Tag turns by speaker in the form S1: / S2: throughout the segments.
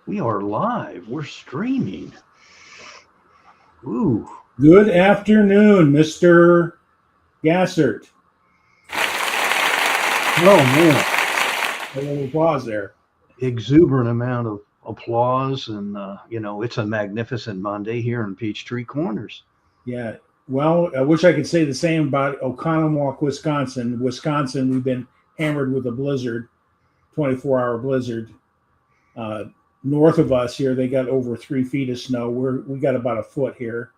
S1: We are live. We're streaming. Ooh.
S2: Good afternoon, Mr. Gassert.
S1: Oh, man.
S2: A little applause there.
S1: Exuberant amount of applause. And, it's a magnificent Monday here in Peachtree Corners.
S2: Yeah. Well, I wish I could say the same about Oconomowoc, Wisconsin. Wisconsin, we've been hammered with a blizzard, 24-hour blizzard. North of us here, they got over 3 feet of snow. We got about a foot here.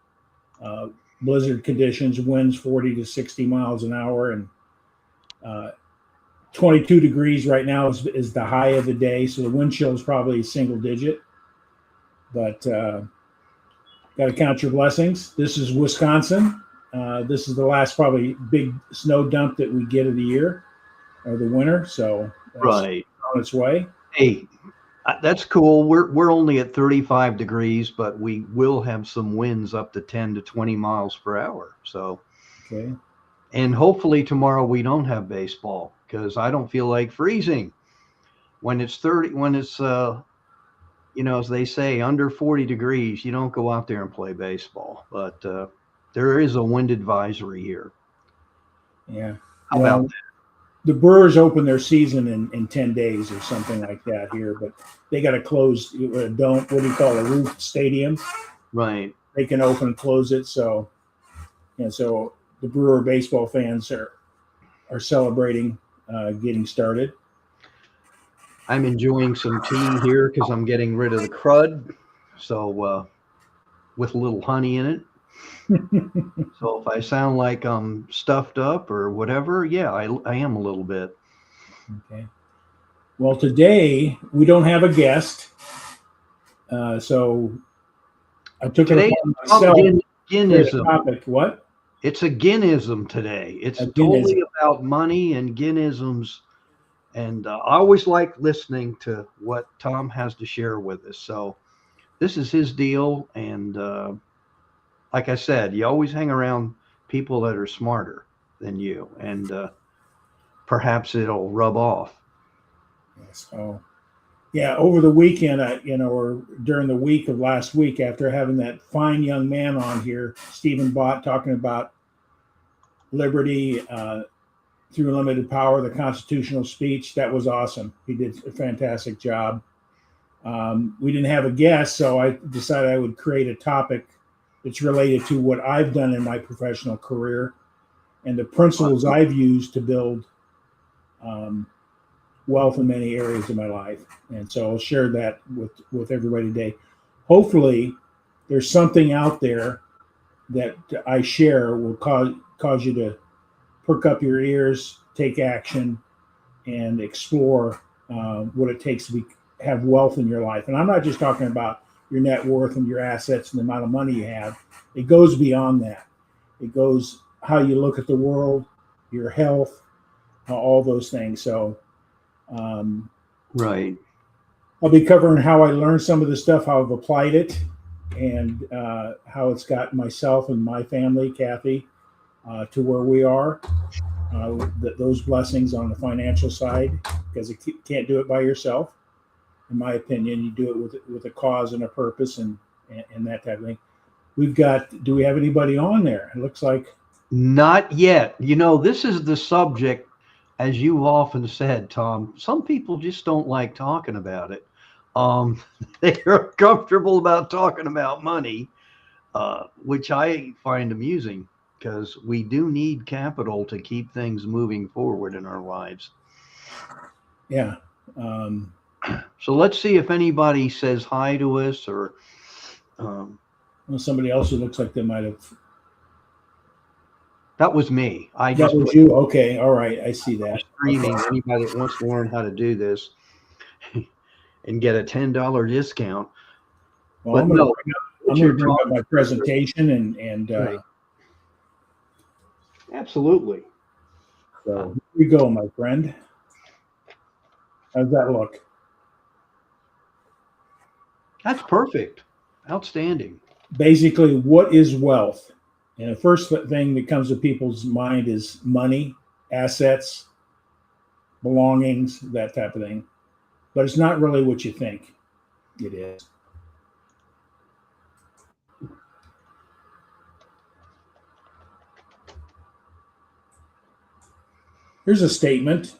S2: Blizzard conditions, winds 40 to 60 miles an hour, and 22 degrees right now is the high of the day. So the wind chill is probably single digit, but got to count your blessings. This is Wisconsin. This is the last probably big snow dump that we get of the year or the winter. So that's
S1: right
S2: on its way.
S1: Hey, that's cool. We're only at 35 degrees, but we will have some winds up to 10 to 20 miles per hour. So,
S2: okay.
S1: And hopefully tomorrow we don't have baseball because I don't feel like freezing. When it's 30, when it's, as they say, under 40 degrees, you don't go out there and play baseball. But there is a wind advisory here.
S2: Yeah.
S1: How about that?
S2: The Brewers open their season in 10 days or something like that here, but they got to close a dome. What do you call it? A roof stadium?
S1: Right.
S2: They can open and close it. So the Brewer baseball fans are celebrating getting started.
S1: I'm enjoying some tea here because I'm getting rid of the crud. So with a little honey in it. So if I sound like I'm stuffed up or whatever, yeah, I am a little bit.
S2: Okay. Well, today we don't have a guest. So I took it upon myself.
S1: Ginnism.
S2: Topic. What?
S1: It's a Ginnism today. It's totally about money and Ginnisms. And I always like listening to what Tom has to share with us. So this is his deal. And like I said, you always hang around people that are smarter than you. And perhaps it'll rub off.
S2: So, yeah, over the weekend, or during the week of last week, after having that fine young man on here, Stephen Bott, talking about liberty through limited power, the constitutional speech, that was awesome. He did a fantastic job. We didn't have a guest, so I decided I would create a topic that's related to what I've done in my professional career and the principles I've used to build wealth in many areas of my life. And so I'll share that with everybody today. Hopefully there's something out there that I share will cause you to perk up your ears, take action, and explore what it takes to have wealth in your life. And I'm not just talking about your net worth and your assets and the amount of money you have. It goes beyond that. It goes how you look at the world, your health, all those things. So
S1: right.
S2: I'll be covering how I learned some of the stuff, how I've applied it, and how it's got myself and my family, Kathy, to where we are. Those blessings on the financial side, because you can't do it by yourself. In my opinion, you do it with a cause and a purpose and that type of thing. Do we have anybody on there? It looks like
S1: not yet. This is the subject, as you've often said, Tom. Some people just don't like talking about it. They're comfortable about talking about money, which I find amusing because we do need capital to keep things moving forward in our lives.
S2: Yeah.
S1: So let's see if anybody says hi to us or
S2: somebody else who looks like they might have.
S1: That was me.
S2: That was you. Okay. All right. I see that.
S1: Streaming. Okay. Anybody that wants to learn how to do this and get a $10 discount.
S2: Well, I'm going to bring up my presentation and
S1: right. Absolutely.
S2: So here we go, my friend. How's that look?
S1: That's perfect. Outstanding.
S2: Basically, what is wealth? And the first thing that comes to people's mind is money, assets, belongings, that type of thing. But it's not really what you think. It is. Here's a statement.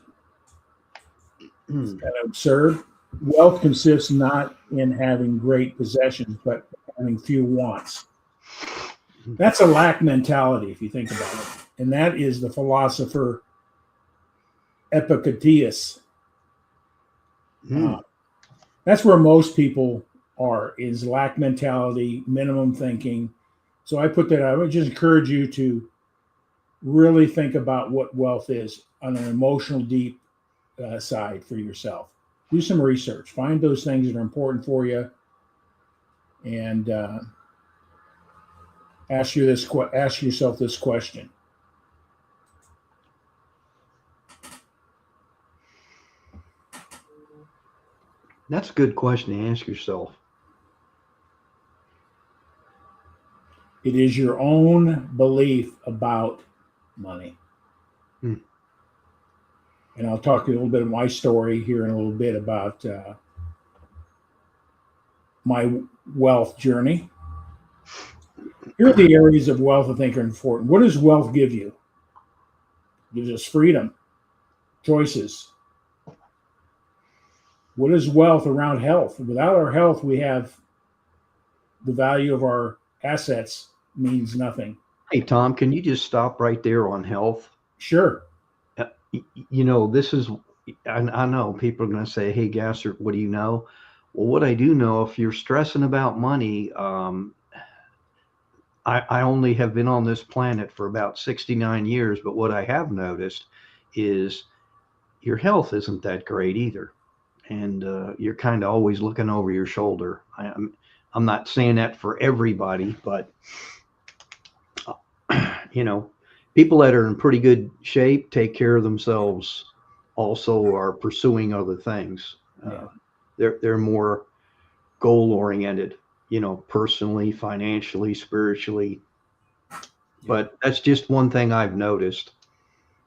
S2: It's kind of absurd. Wealth consists not in having great possessions, but having few wants. That's a lack mentality, if you think about it. And that is the philosopher Epictetus. That's where most people are, is lack mentality, minimum thinking. So I put that out. I would just encourage you to really think about what wealth is on an emotional, deep side for yourself. Do some research. Find those things that are important for you, and ask yourself this question.
S1: That's a good question to ask yourself.
S2: It is your own belief about money. And I'll talk a little bit of my story here in a little bit about my wealth journey. Here are the areas of wealth I think are important. What does wealth give you? It gives us freedom, choices. What is wealth around health? Without our health, we have the value of our assets means nothing.
S1: Hey, Tom, can you just stop right there on health?
S2: Sure.
S1: You know, this is, I know people are going to say, hey, Gasser, what do you know? Well, what I do know, if you're stressing about money, I only have been on this planet for about 69 years, but what I have noticed is your health isn't that great either. And you're kind of always looking over your shoulder. I'm not saying that for everybody, but, you know, people that are in pretty good shape take care of themselves, also are pursuing other things. They're more goal oriented, you know, personally, financially, spiritually. But that's just one thing I've noticed.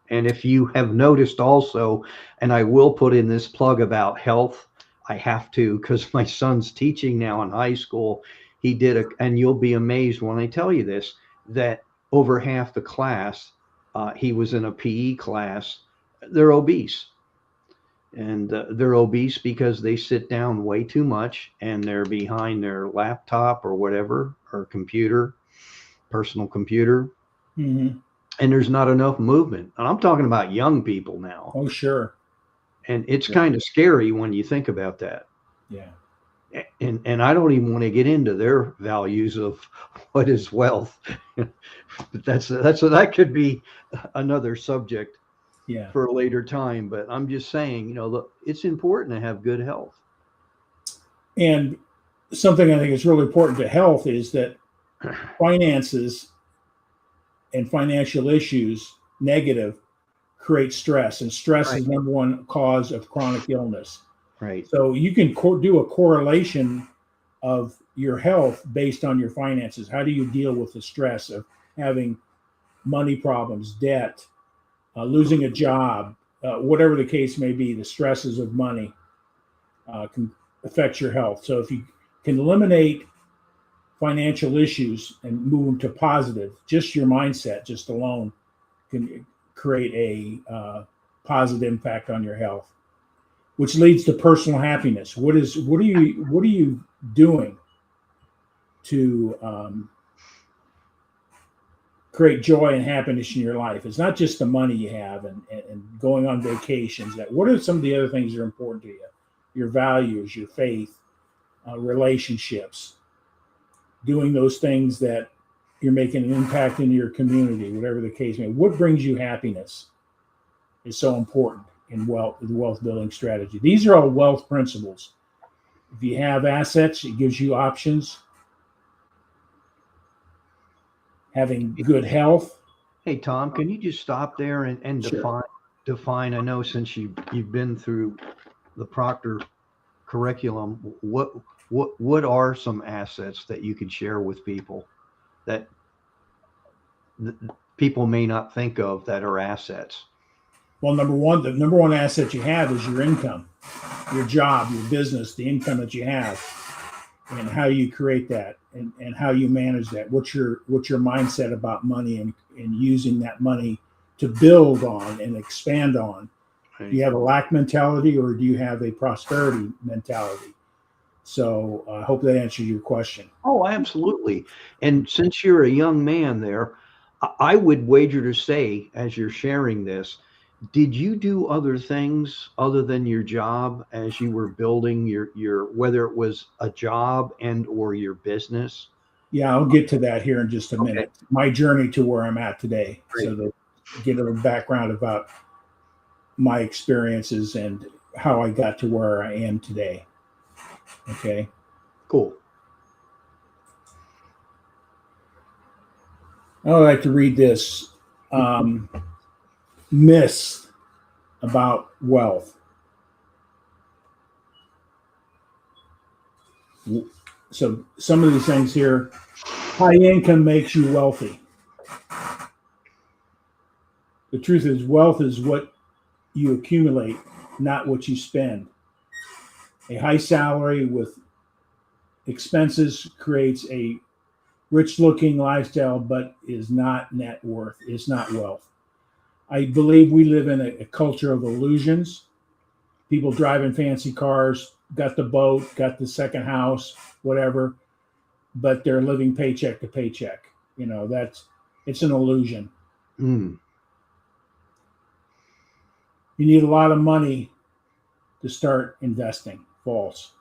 S1: And if you have noticed also, and I will put in this plug about health, I have to, because my son's teaching now in high school. He did and you'll be amazed when I tell you this, that over half the class, he was in a PE class, they're obese. And they're obese because they sit down way too much and they're behind their laptop or whatever, or computer, personal computer.
S2: Mm-hmm.
S1: And there's not enough movement. And I'm talking about young people now.
S2: Oh, sure.
S1: And it's kind of scary when you think about that.
S2: Yeah.
S1: And I don't even want to get into their values of what is wealth. But that could be another subject for a later time. But I'm just saying, you know, look, it's important to have good health.
S2: And something I think is really important to health is that finances and financial issues, negative, create stress. And stress is number one cause of chronic illness.
S1: Right.
S2: So you can do a correlation of your health based on your finances. How do you deal with the stress of having money problems, debt, losing a job, whatever the case may be? The stresses of money can affect your health. So if you can eliminate financial issues and move them to positive, just your mindset, just alone, can create a positive impact on your health, which leads to personal happiness. What are you doing to create joy and happiness in your life? It's not just the money you have and going on vacations. What are some of the other things that are important to you? Your values, your faith, relationships, doing those things that you're making an impact in your community, whatever the case may be. What brings you happiness is so important in the wealth building strategy. These are all wealth principles. If you have assets, it gives you options. Having good health.
S1: Hey, Tom, can you just stop there and
S2: Sure.
S1: define? I know since you've been through the Proctor curriculum, what are some assets that you could share with people that people may not think of that are assets?
S2: Well, the number one asset you have is your income, your job, your business, the income that you have, and how you create that, and how you manage that. What's your mindset about money, and using that money to build on and expand on? Do you have a lack mentality, or do you have a prosperity mentality? So I hope that answers your question.
S1: Oh, absolutely. And since you're a young man there, I would wager to say, as you're sharing this, did you do other things other than your job as you were building your whether it was a job and or your business?
S2: Yeah, I'll get to that here in just a
S1: Okay,
S2: minute. My journey to where I'm at today.
S1: great.
S2: So to get a background about my experiences and how I got to where I am today. Okay.
S1: Cool.
S2: I would like to read this myths about wealth. So some of these things here, high income makes you wealthy. The truth is, wealth is what you accumulate, not what you spend. A high salary with expenses creates a rich looking lifestyle, but is not net worth, is not wealth. I believe we live in a culture of illusions. People driving fancy cars, got the boat, got the second house, whatever, but they're living paycheck to paycheck. It's an illusion.
S1: Mm.
S2: You need a lot of money to start investing. False.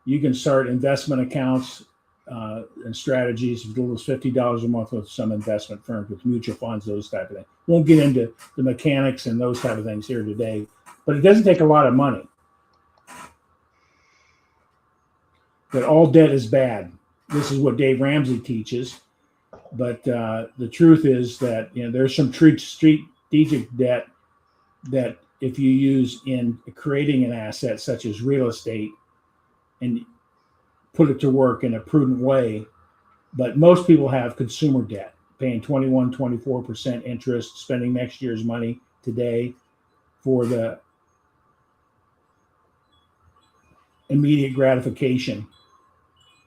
S2: You can start investment accounts and strategies as little as $50 a month with some investment firms, with mutual funds, those type of things. Won't get into the mechanics and those type of things here today, but it doesn't take a lot of money. That all debt is bad. This is what Dave Ramsey teaches, but the truth is that there's some strategic debt that if you use in creating an asset such as real estate and put it to work in a prudent way. But most people have consumer debt, paying 21, 24% interest, spending next year's money today for the immediate gratification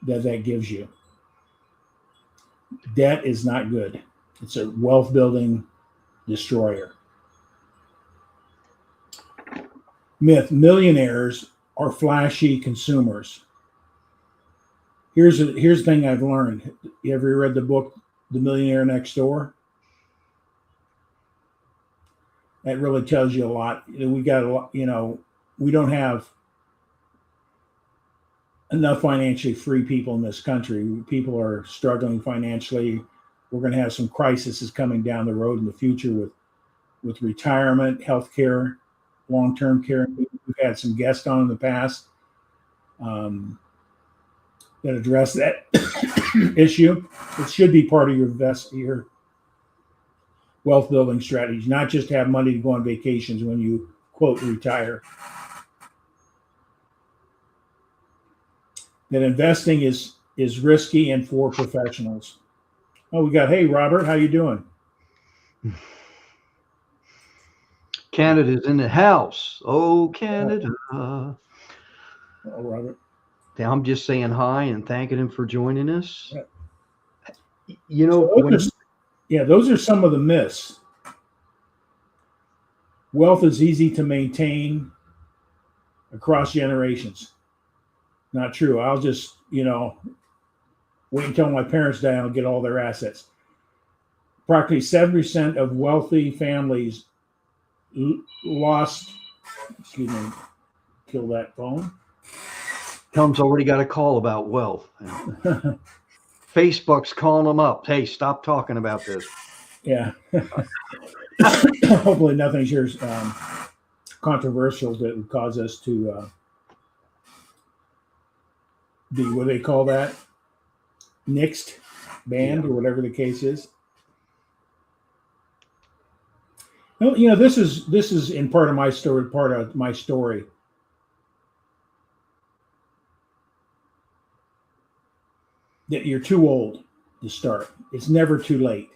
S2: that gives you. Debt is not good. It's a wealth building destroyer. Myth: millionaires are flashy consumers. Here's the thing I've learned. You ever read the book The Millionaire Next Door? That really tells you a lot. We got a lot, we don't have enough financially free people in this country. People are struggling financially. We're going to have some crises coming down the road in the future with retirement, healthcare, long-term care. We've had some guests on in the past that address that issue. It should be part of your wealth building strategy, not just have money to go on vacations when you quote retire. That investing is risky and for professionals. Oh, hey Robert, how you doing?
S1: Canada's in the house. Oh, Canada.
S2: Oh, Robert.
S1: I'm just saying hi and thanking him for joining us.
S2: Yeah. Those are some of the myths. Wealth is easy to maintain across generations. Not true. I'll just, wait until my parents die and I'll get all their assets. Approximately 7% of wealthy families lost, kill that phone.
S1: Tom's already got a call about wealth. Facebook's calling them up. Hey, stop talking about this.
S2: Yeah. Hopefully nothing here controversial that would cause us to be, what do they call that? Nixed, banned, or whatever the case is. Well, this is in part of my story. That you're too old to start. It's never too late.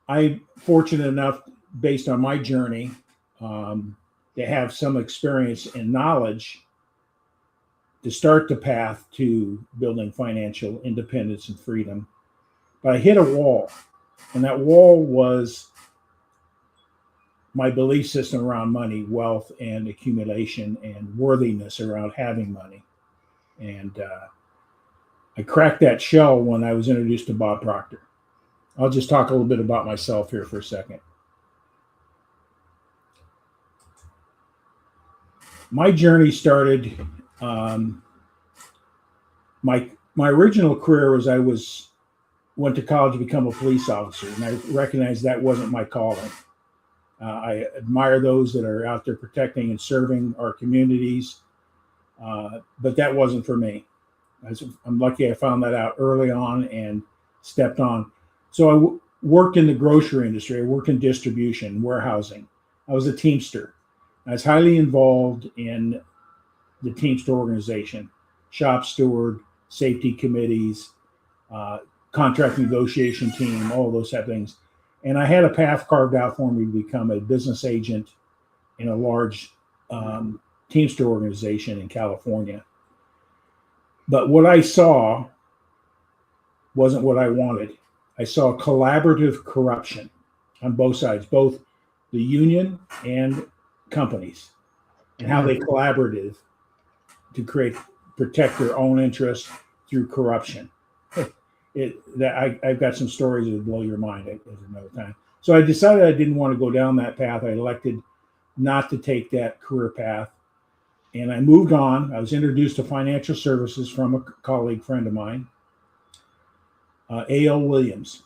S2: I'm fortunate enough based on my journey, to have some experience and knowledge to start the path to building financial independence and freedom. But I hit a wall, and that wall was my belief system around money, wealth, and accumulation, and worthiness around having money. And I cracked that shell when I was introduced to Bob Proctor. I'll just talk a little bit about myself here for a second. My journey started, my original career was I went to college to become a police officer, and I recognized that wasn't my calling. I admire those that are out there protecting and serving our communities, but that wasn't for me. I'm lucky I found that out early on and stepped on. So I worked in the grocery industry. I worked in distribution, warehousing. I was a Teamster. I was highly involved in the Teamster organization, shop steward, safety committees, contract negotiation team, all those type of things. And I had a path carved out for me to become a business agent in a large Teamster organization in California. But what I saw wasn't what I wanted. I saw collaborative corruption on both sides, both the union and companies, and how they collaborated to protect their own interests through corruption. I've got some stories that would blow your mind at another time. So I decided I didn't want to go down that path. I elected not to take that career path. And I moved on. I was introduced to financial services from a colleague friend of mine, A.L. Williams.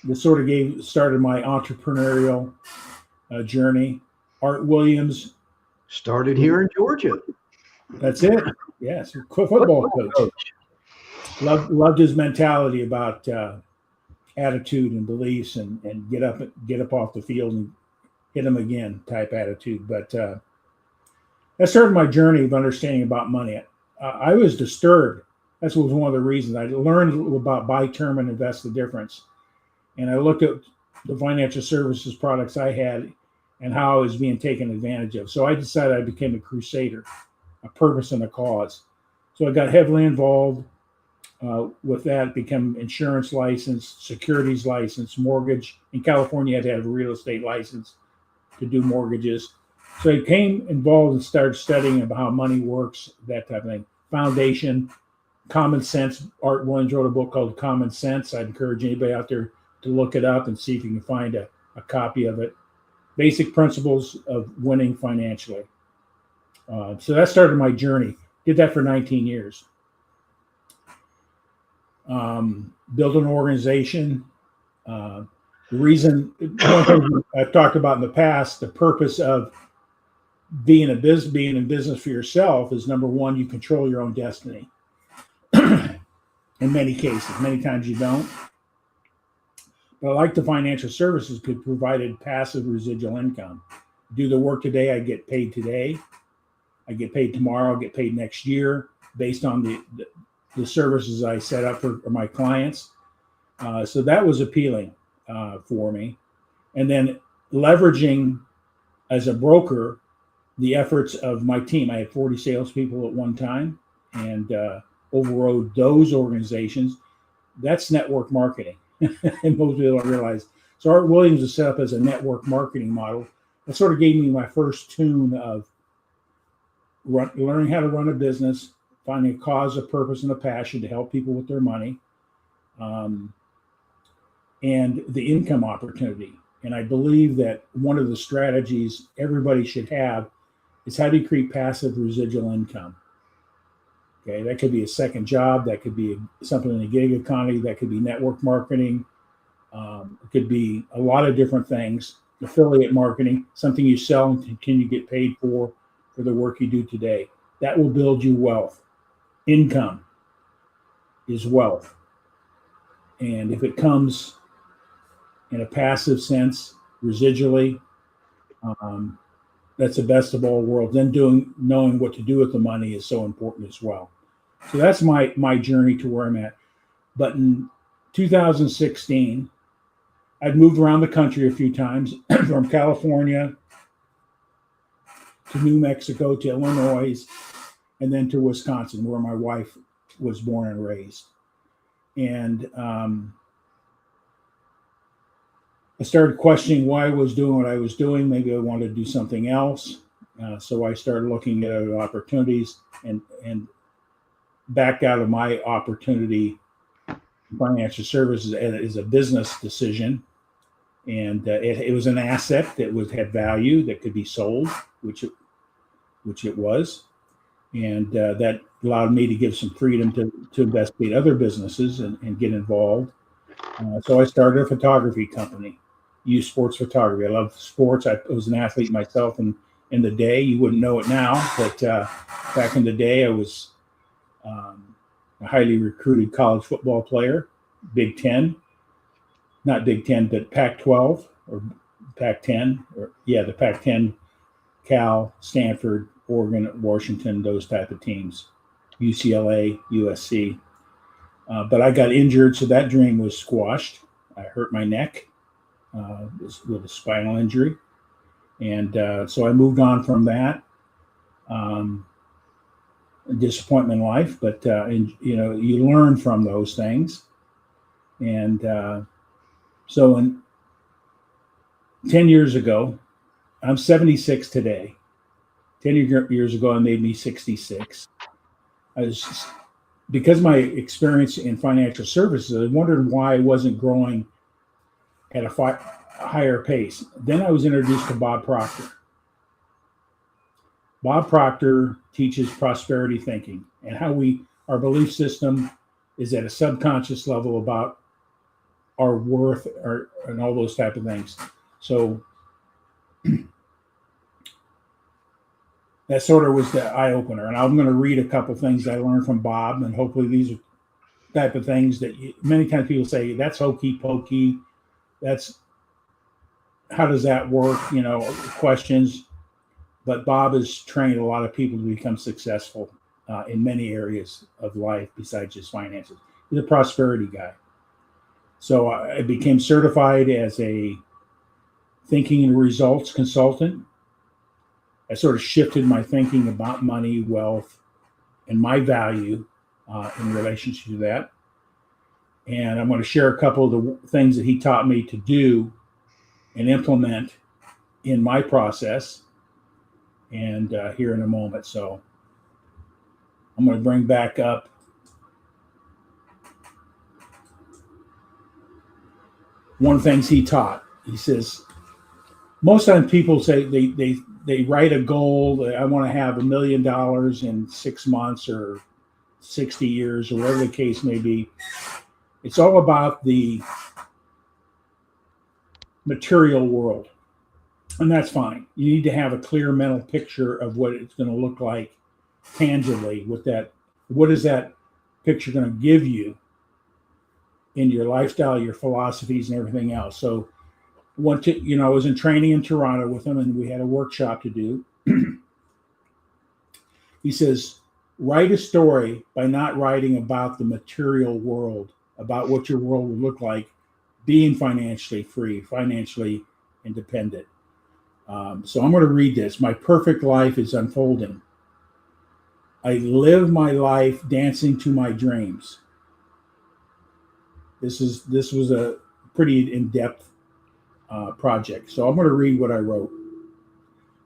S2: This sort of started my entrepreneurial journey. Art Williams.
S1: Started here in Georgia.
S2: That's it. Yes, football coach. Loved his mentality about attitude and beliefs and get up off the field and hit them again type attitude. But that started my journey of understanding about money. I was disturbed. That was one of the reasons I learned about buy term and invest the difference. And I looked at the financial services products I had and how I was being taken advantage of. So I decided I became a crusader, a purpose and a cause. So I got heavily involved with that, become insurance license, securities license, mortgage. In California, you had to have a real estate license to do mortgages. So I became involved and started studying about how money works, that type of thing. Foundation, Common Sense. Art Williams wrote a book called Common Sense. I'd encourage anybody out there to look it up and see if you can find a copy of it. Basic principles of winning financially. So that started my journey. Did that for 19 years. Built an organization. The reason, one thing I've talked about in the past, the purpose of being in business for yourself is, number one, you control your own destiny. In many cases, many times you don't. But like the financial services could provided passive residual income. Do the work today, I get paid today. I get paid tomorrow, I get paid next year based on the services I set up for my clients. So that was appealing for me. And then leveraging as a broker the efforts of my team. I had 40 salespeople at one time and overrode those organizations. That's network marketing. And most people don't realize. So Art Williams is set up as a network marketing model. That sort of gave me my first tune of learning how to run a business, finding a cause, a purpose, and a passion to help people with their money, and the income opportunity. And I believe that one of the strategies everybody should have is how do you create passive residual income? Okay, that could be a second job. That could be something in the gig economy. That could be network marketing. It could be a lot of different things. Affiliate marketing, something you sell and continue to get paid for the work you do today. That will build you wealth. Income is wealth. And if it comes in a passive sense, residually, that's the best of all worlds. Then knowing what to do with the money is so important as well. So that's my journey to where I'm at. But in 2016, I'd moved around the country a few times, from California to New Mexico to Illinois, and then to Wisconsin, where my wife was born and raised. And I started questioning why I was doing what I was doing. Maybe I wanted to do something else. So I started looking at other opportunities and backed out of my opportunity. Financial services is a business decision. And it was an asset that had value that could be sold, which it was. And that allowed me to give some freedom to investigate other businesses and get involved. So I started a photography company, Youth Sports Photography. I love sports. I was an athlete myself in the day. You wouldn't know it now, but back in the day, I was a highly recruited college football player, Big Ten. Not Big Ten, but Pac-12 or Pac-10, the Pac-10, Cal, Stanford, Oregon, Washington, those type of teams, UCLA, USC. But I got injured, so that dream was squashed. I hurt my neck with a spinal injury. And so I moved on from that. Disappointment in life, but you learn from those things. And so 10 years ago, I'm 76 today. 10 years ago, I made me 66. Because my experience in financial services, I wondered why I wasn't growing at a higher pace. Then I was introduced to Bob Proctor. Bob Proctor teaches prosperity thinking and how our belief system is at a subconscious level about our worth and all those type of things. So that sort of was the eye opener. And I'm going to read a couple things I learned from Bob, and hopefully these are type of things that many times people say that's hokey pokey. That's how does that work? Questions. But Bob has trained a lot of people to become successful in many areas of life besides just finances. He's a prosperity guy. So I became certified as a thinking and results consultant. I sort of shifted my thinking about money, wealth, and my value in relationship to that. And I'm going to share a couple of the things that he taught me to do and implement in my process. And here in a moment. So I'm going to bring back up one of the things he taught. He says, most times people say they write a goal. I want to have $1 million in 6 months or 60 years or whatever the case may be. It's all about the material world. And that's fine. You need to have a clear mental picture of what it's going to look like tangibly with that. What is that picture going to give you in your lifestyle, your philosophies, and everything else? So I was in training in Toronto with him, and we had a workshop to do. He says, write a story by not writing about the material world, about what your world would look like being financially free, financially independent. So I'm going to read this. My perfect life is unfolding. I live my life dancing to my dreams. This was a pretty in-depth project. So I'm going to read what I wrote.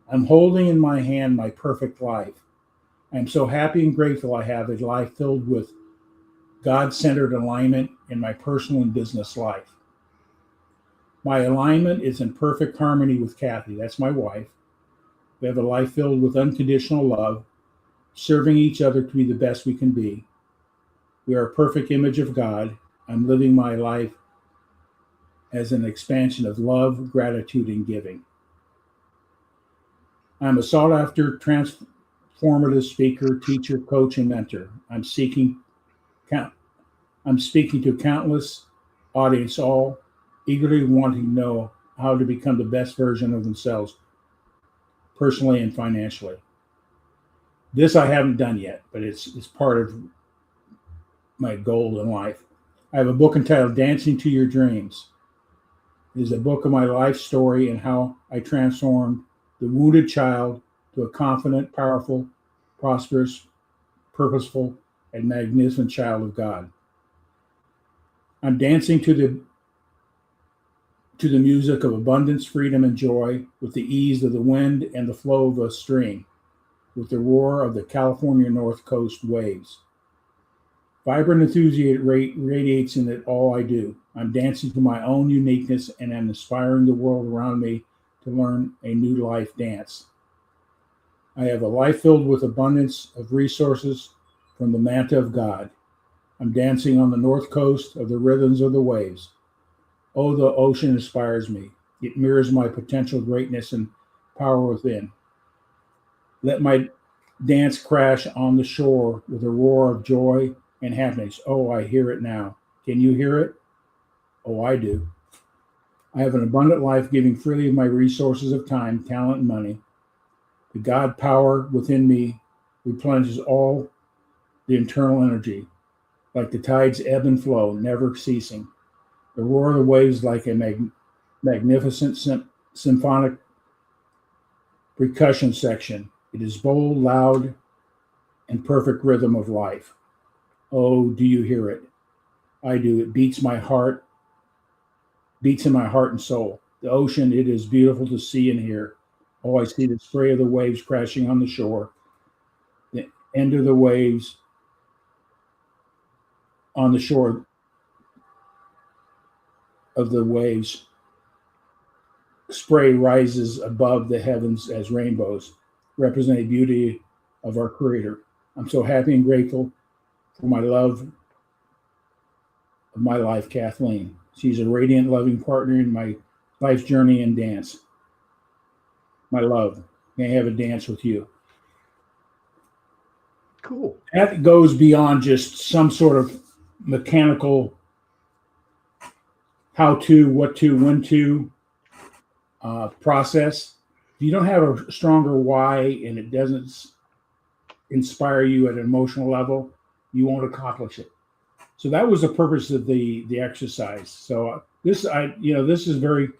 S2: I'm holding in my hand my perfect life. I'm so happy and grateful I have a life filled with God-centered alignment in my personal and business life. My alignment is in perfect harmony with Kathy. That's my wife. We have a life filled with unconditional love, serving each other to be the best we can be. We are a perfect image of God. I'm living my life as an expansion of love, gratitude, and giving. I'm a sought-after transformative speaker, teacher, coach, and mentor. I'm speaking to countless audience, all eagerly wanting to know how to become the best version of themselves, personally and financially. This I haven't done yet, but it's part of my goal in life. I have a book entitled Dancing to Your Dreams. It is a book of my life story and how I transformed the wounded child to a confident, powerful, prosperous, purposeful, and magnificent child of God. I'm dancing to the music of abundance, freedom, and joy with the ease of the wind and the flow of a stream, with the roar of the California North Coast waves. Vibrant enthusiasm radiates in it all I do. I'm dancing to my own uniqueness and I'm inspiring the world around me to learn a new life dance. I have a life filled with abundance of resources from the manta of God. I'm dancing on the north coast of the rhythms of the waves. Oh, the ocean inspires me. It mirrors my potential greatness and power within. Let my dance crash on the shore with a roar of joy and happiness. Oh, I hear it now. Can you hear it? Oh, I do. I have an abundant life, giving freely of my resources of time, talent, and money. The God power within me replenishes all the internal energy, like the tides ebb and flow, never ceasing. The roar of the waves like a magnificent symphonic percussion section. It is bold, loud, and perfect rhythm of life. Oh, do you hear it? I do. It beats in my heart and soul. The ocean, it is beautiful to see and hear. Oh, I see the spray of the waves crashing on the shore. The end of the waves on the shore of the waves. Spray rises above the heavens as rainbows, representing the beauty of our Creator. I'm so happy and grateful for my love of my life, Kathleen. She's a radiant, loving partner in my life's journey and dance. My love, may I have a dance with you.
S1: Cool.
S2: That goes beyond just some sort of mechanical how to, what to, when to process. If you don't have a stronger why and it doesn't inspire you at an emotional level, you won't accomplish it. So that was the purpose of the exercise. So this is very,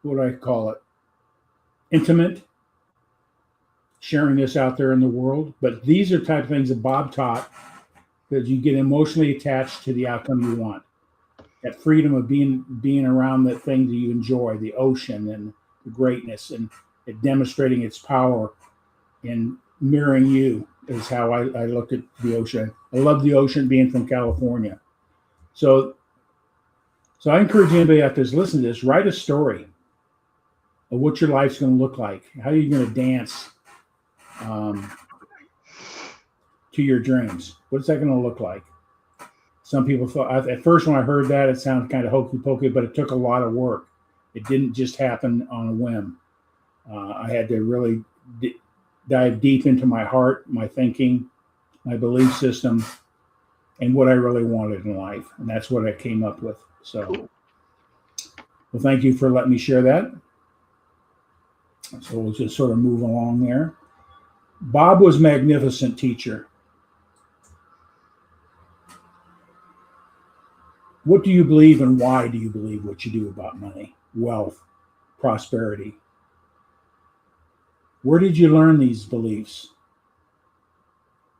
S2: what do I call it, intimate, sharing this out there in the world. But these are type of things that Bob taught, that you get emotionally attached to the outcome you want. That freedom of being around the things that you enjoy, the ocean and the greatness, and it demonstrating its power in mirroring you is how I look at the ocean. I love the ocean, being from California. So I encourage anybody out there to listen to this, write a story of what your life's going to look like. How are you going to dance to your dreams? What's that going to look like? Some people thought, at first when I heard that, it sounded kind of hokey pokey, but it took a lot of work. It didn't just happen on a whim. I had to really dive deep into my heart, my thinking, my belief system, and what I really wanted in life. And that's what I came up with. So, well, thank you for letting me share that. So we'll just sort of move along there. Bob was a magnificent teacher. What do you believe and why do you believe what you do about money, wealth, prosperity? Where did you learn these beliefs?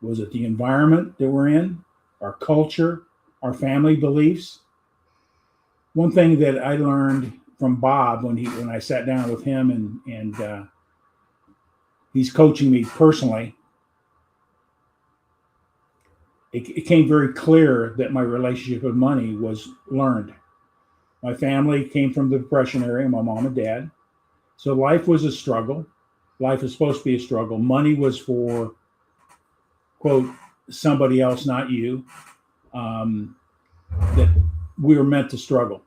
S2: Was it the environment that we're in, our culture, our family beliefs? One thing that I learned from Bob when I sat down with him and he's coaching me personally, it came very clear that my relationship with money was learned. My family came from the Depression era, my mom and dad. So life was a struggle. Life is supposed to be a struggle. Money was for, quote, somebody else, not you. That we were meant to struggle.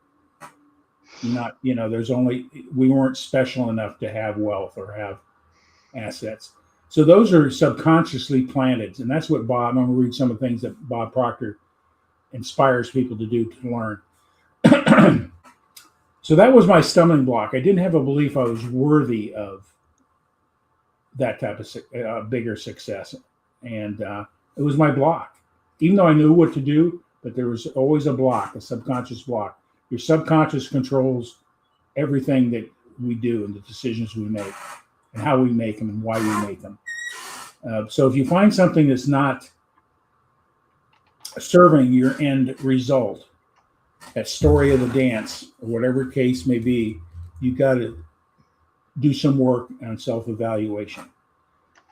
S2: We weren't special enough to have wealth or have assets. So those are subconsciously planted. And that's what I'm going to read some of the things that Bob Proctor inspires people to do to learn. So that was my stumbling block. I didn't have a belief I was worthy of that type of bigger success. And it was my block. Even though I knew what to do, but there was always a block, a subconscious block. Your subconscious controls everything that we do and the decisions we make and how we make them and why we make them. So if you find something that's not serving your end result, that story of the dance, or whatever case may be, you got to do some work on self-evaluation.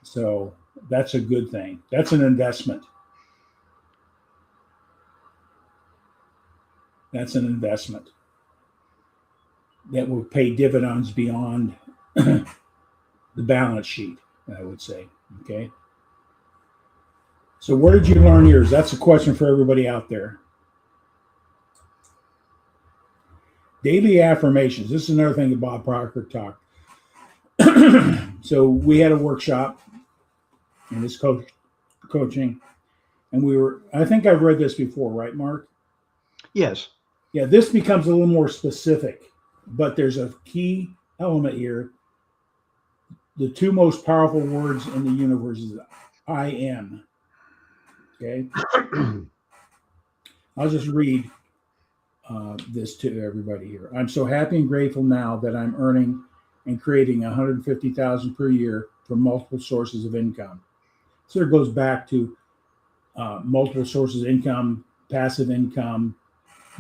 S2: So that's a good thing. That's an investment. That's an investment that will pay dividends beyond the balance sheet, I would say. Okay. So where did you learn yours? That's a question for everybody out there. Daily affirmations. This is another thing that Bob Proctor talked. So we had a workshop in this coaching, and I think I've read this before, right, Mark?
S1: Yes.
S2: Yeah, this becomes a little more specific, but there's a key element here. The two most powerful words in the universe is I am. Okay. I'll just read this to everybody here. I'm so happy and grateful now that I'm earning and creating $150,000 per year from multiple sources of income. So it goes back to multiple sources of income, passive income,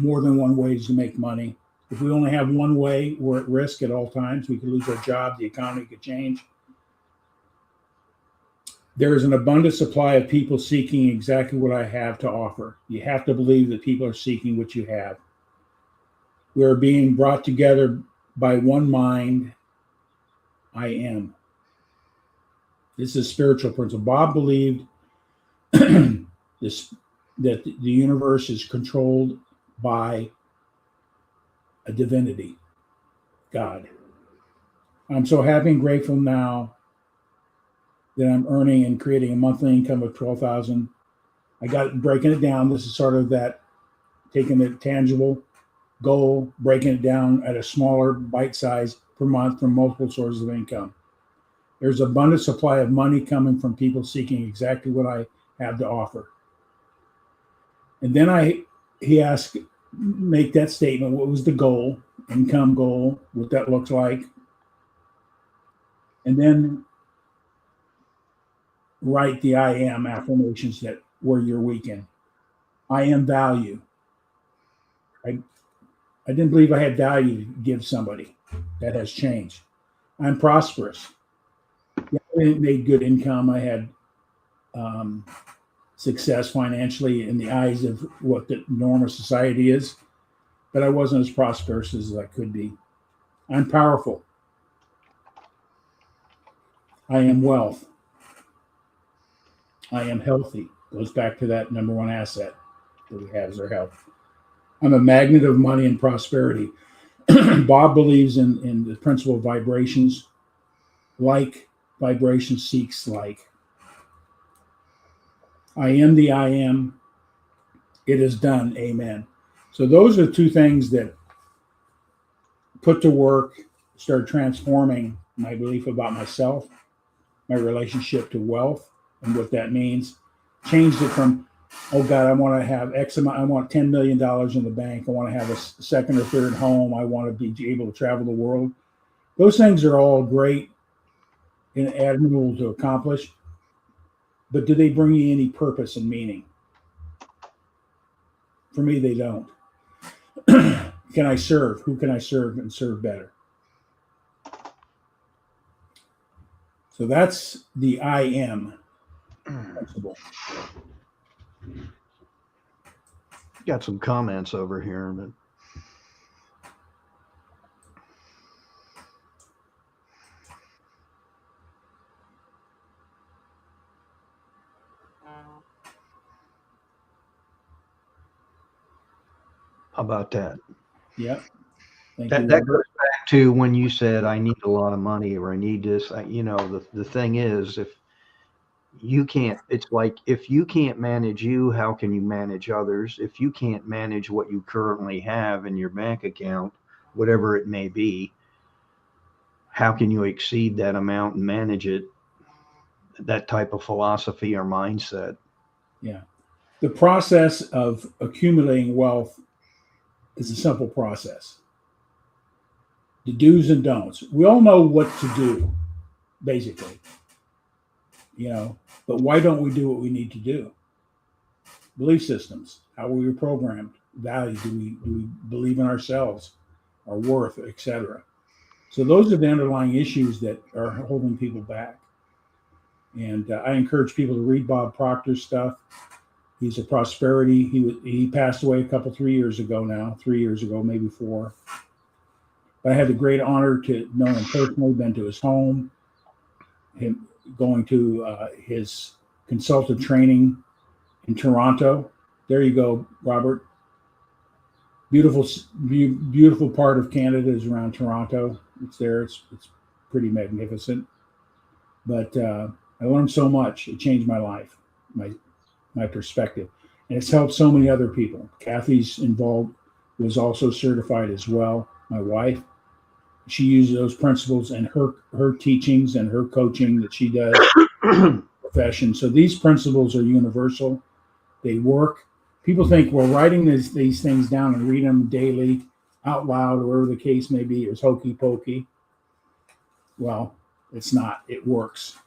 S2: more than one way to make money. If we only have one way, we're at risk at all times. We could lose our job. The economy could change. There is an abundant supply of people seeking exactly what I have to offer. You have to believe that people are seeking what you have. We are being brought together by one mind. I am. This is a spiritual principle. Bob believed that the universe is controlled by a divinity, God. I'm so happy and grateful now that I'm earning and creating a monthly income of $12,000. I got breaking it down. This is sort of that taking the tangible goal, breaking it down at a smaller bite size per month from multiple sources of income. There's abundant supply of money coming from people seeking exactly what I have to offer. And then he asked, make that statement. What was the goal, income goal, what that looks like? And then write the I am affirmations that were your weekend. I am value. I didn't believe I had value to give somebody. That has changed. I'm prosperous. Yeah, I made good income. I had success financially in the eyes of what the norm of society is, but I wasn't as prosperous as I could be. I'm powerful. I am wealth. I am healthy. Goes back to that number one asset that we have is our health. I'm a magnet of money and prosperity. Bob believes in the principle of vibrations. Like vibration seeks like. I am the I am. It is done. Amen. So those are two things that put to work, started transforming my belief about myself, my relationship to wealth and what that means. Changed it from, oh God, I want to have X amount, I want $10 million in the bank. I want to have a second or third home. I want to be able to travel the world. Those things are all great and admirable to accomplish, but do they bring you any purpose and meaning? For me, they don't. Can I serve? Who can I serve and serve better? So that's the I am principle.
S1: Got some comments over here, but how about that?
S2: Yeah.
S1: That goes back to when you said, I need a lot of money or I need this. The thing is, if you can't, it's like, if you can't manage you, how can you manage others? If you can't manage what you currently have in your bank account, whatever it may be, how can you exceed that amount and manage it? That type of philosophy or mindset.
S2: Yeah. The process of accumulating wealth is a simple process. the do's and don'ts. We all know what to do, basically, but why don't we do what we need to do? Belief systems, how we were programmed, value, do we believe in ourselves, our worth, etc. So those are the underlying issues that are holding people back. And I encourage people to read Bob Proctor's stuff. He's a prosperity. He passed away 3 years ago now, 3 years ago, maybe 4. But I had the great honor to know him personally, been to his home, him going to his consultant training in Toronto. There you go, Robert. Beautiful part of Canada is around Toronto. It's there. It's pretty magnificent. But I learned so much. It changed my life, my perspective, and it's helped so many other people. Kathy's involved, was also certified as well. My wife, she uses those principles in her teachings and her coaching that she does profession. So these principles are universal. They work. People think, well, writing these things down and reading them daily out loud, or whatever the case may be, is hokey pokey. Well, it's not. It works.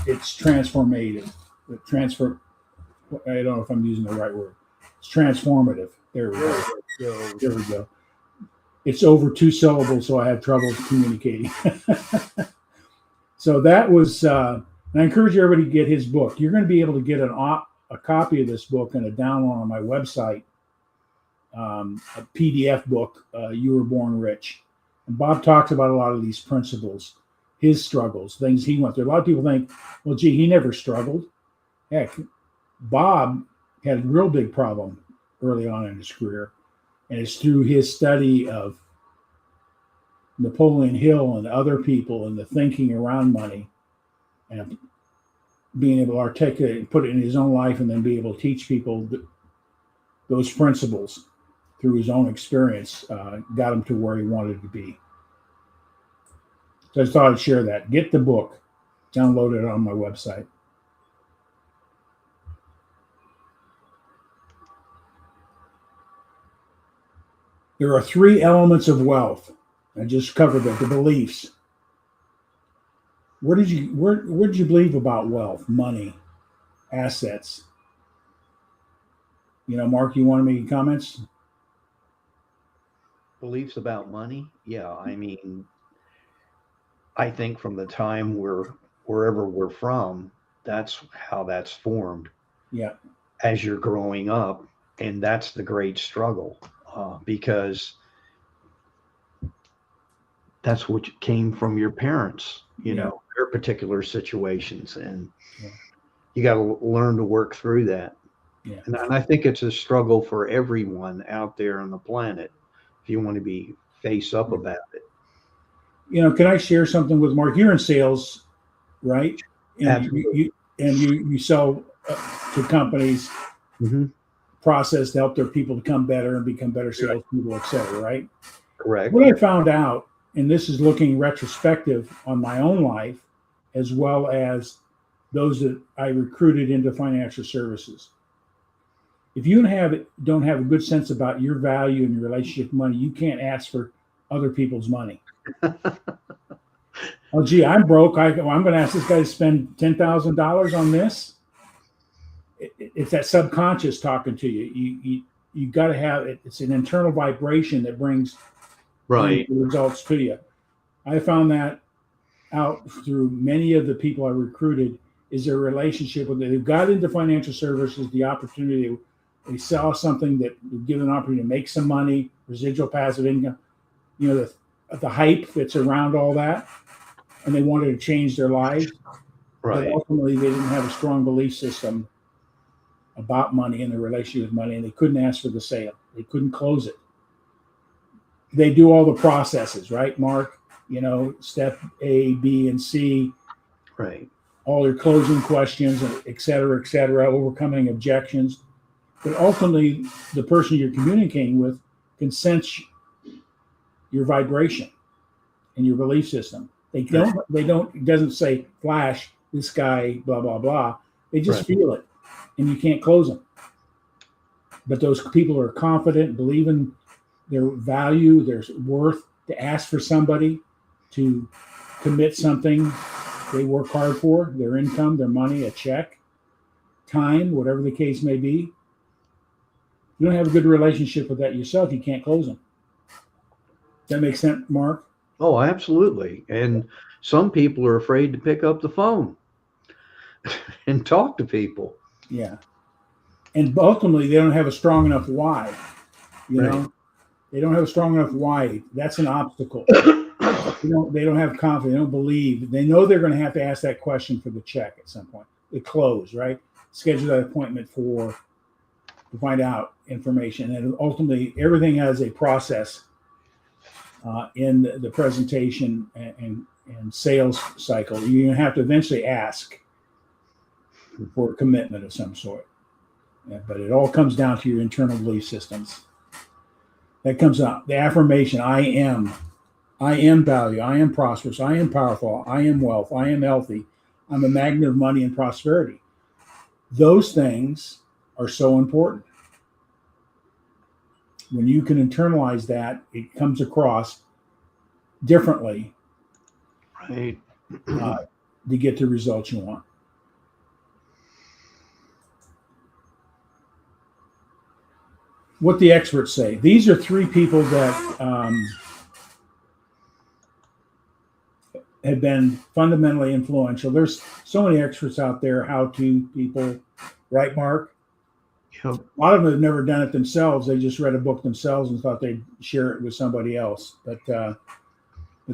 S2: It's transformative. I don't know if I'm using the right word. It's transformative. There we go. There we go. It's over 2 syllables, so I have trouble communicating. So that was, and I encourage everybody to get his book. You're going to be able to get a copy of this book and a download on my website, a PDF book, You Were Born Rich. And Bob talks about a lot of these principles, his struggles, things he went through. A lot of people think, well, gee, he never struggled. Heck, Bob had a real big problem early on in his career. And it's through his study of Napoleon Hill and other people and the thinking around money and being able to articulate and put it in his own life, and then be able to teach people those principles through his own experience, got him to where he wanted to be. So I just thought I'd share that. Get the book, download it on my website. There are 3 elements of wealth. I just covered the beliefs. What did you believe about wealth, money, assets? Mark, you want to make comments?
S1: Beliefs about money? Yeah, I mean, I think from the time wherever we're from, that's how that's formed.
S2: Yeah.
S1: As you're growing up, and that's the great struggle. Because that's what came from your parents, their particular situations, and you got to learn to work through that.
S2: Yeah.
S1: And I think it's a struggle for everyone out there on the planet if you want to be face up about it.
S2: Can I share something with Mark? You're in sales, right? And
S1: Absolutely.
S2: you sell to companies.
S1: Mm-hmm.
S2: Process to help their people become better and become better salespeople, et cetera, right?
S1: Correct.
S2: What I found out, and this is looking retrospective on my own life, as well as those that I recruited into financial services. If you don't have a good sense about your value and your relationship with money, you can't ask for other people's money. Oh, gee, I'm broke. I'm going to ask this guy to spend $10,000 on this. It's that subconscious talking to you. You got to have it. It's an internal vibration that brings the results to you. I found that out through many of the people I recruited, is their relationship with it. They got into financial services, the opportunity, they saw something that would give them an opportunity to make some money, residual passive income, the hype that's around all that, and they wanted to change their lives.
S1: Right.
S2: But ultimately, they didn't have a strong belief system about money and their relationship with money, and they couldn't ask for the sale. They couldn't close it. They do all the processes, right, Mark? Step A, B, and C.
S1: Right.
S2: All their closing questions, et cetera, overcoming objections. But ultimately, the person you're communicating with can sense your vibration and your belief system. It doesn't say flash, this guy, blah, blah, blah. They just feel it. And you can't close them. But those people are confident, believe in their value, their worth, to ask for somebody to commit something they work hard for, their income, their money, a check, time, whatever the case may be. You don't have a good relationship with that yourself, you can't close them. Does that make sense, Mark?
S1: Oh, absolutely. And some people are afraid to pick up the phone and talk to people.
S2: Yeah. And ultimately, they don't have a strong enough why. You
S1: Right.
S2: know, they don't have a strong enough why. That's an obstacle. They don't have confidence. They don't believe. They know they're going to ask that question for the check at some point. The close, right? Schedule that appointment to find out information. And ultimately, everything has a process in the presentation and sales cycle. You're going to have to eventually ask for a commitment of some sort. Yeah, but it all comes down to your internal belief systems. That comes out. The affirmation, I am value, I am prosperous, I am powerful, I am wealth, I am healthy, I'm a magnet of money and prosperity. Those things are so important. When you can internalize that, it comes across differently,
S1: Right.
S2: to get the results you want. What the experts say. These are three people that have been fundamentally influential. There's so many experts out there, how-to people, right, Mark?
S1: Yep.
S2: A lot of them have never done it themselves. They just read a book themselves and thought they'd share it with somebody else. But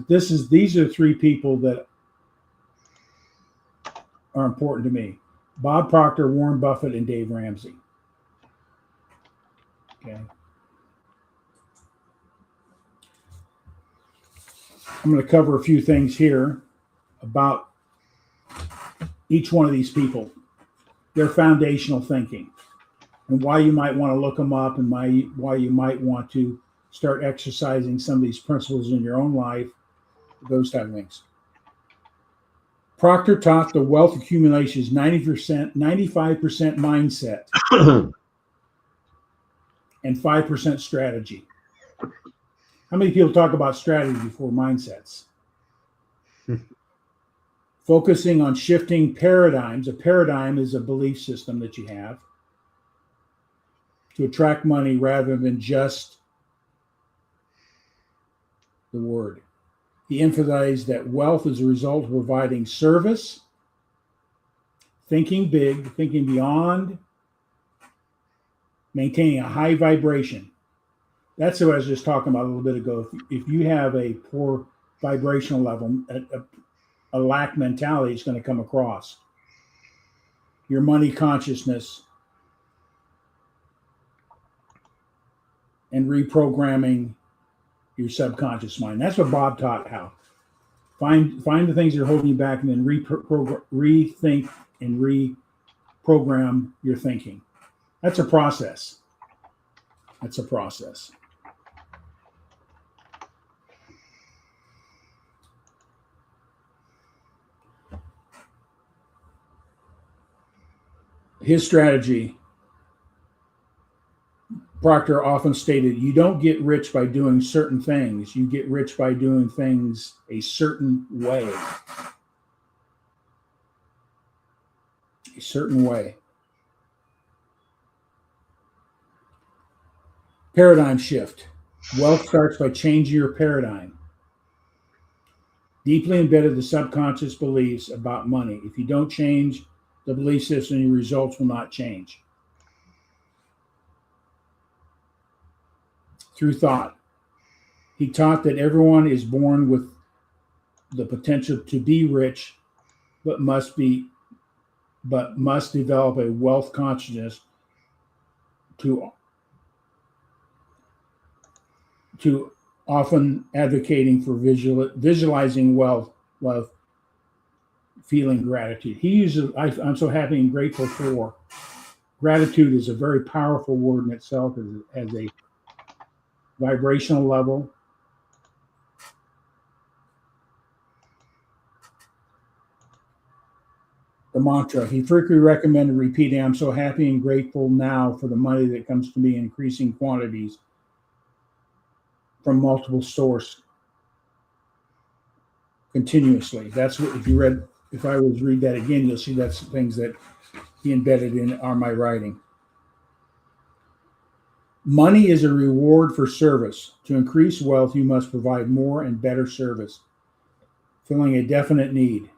S2: these are three people that are important to me: Bob Proctor, Warren Buffett, and Dave Ramsey. Okay. I'm going to cover a few things here about each one of these people, their foundational thinking, and why you might want to look them up, and why you might want to start exercising some of these principles in your own life, those type of things. Proctor taught the wealth accumulation is 95% mindset and 5% strategy. How many people talk about strategy before mindsets? Focusing on shifting paradigms. A paradigm is a belief system that you have to attract money rather than just the word. He emphasized that wealth is a result of providing service, thinking big, thinking beyond, maintaining a high vibration. That's what I was just talking about a little bit ago. If you have a poor vibrational level, a lack mentality is going to come across. Your money consciousness and reprogramming your subconscious mind. That's what Bob taught how. Find the things that are holding you back and then rethink and reprogram your thinking. That's a process. His strategy, Proctor often stated, you don't get rich by doing certain things. You get rich by doing things a certain way. A certain way. Paradigm shift. Wealth starts by changing your paradigm. Deeply embedded the subconscious beliefs about money. If you don't change the belief system, your results will not change. Through thought. He taught that everyone is born with the potential to be rich, but must develop a wealth consciousness to often advocating for visualizing wealth, feeling gratitude. He uses, I'm so happy and grateful for. Gratitude is a very powerful word in itself as a vibrational level. The mantra, he frequently recommended repeating, I'm so happy and grateful now for the money that comes to me in increasing quantities from multiple sources continuously. That's what, if I was read that again, you'll see that's things that he embedded in my writing. Money is a reward for service. To increase wealth, you must provide more and better service, filling a definite need.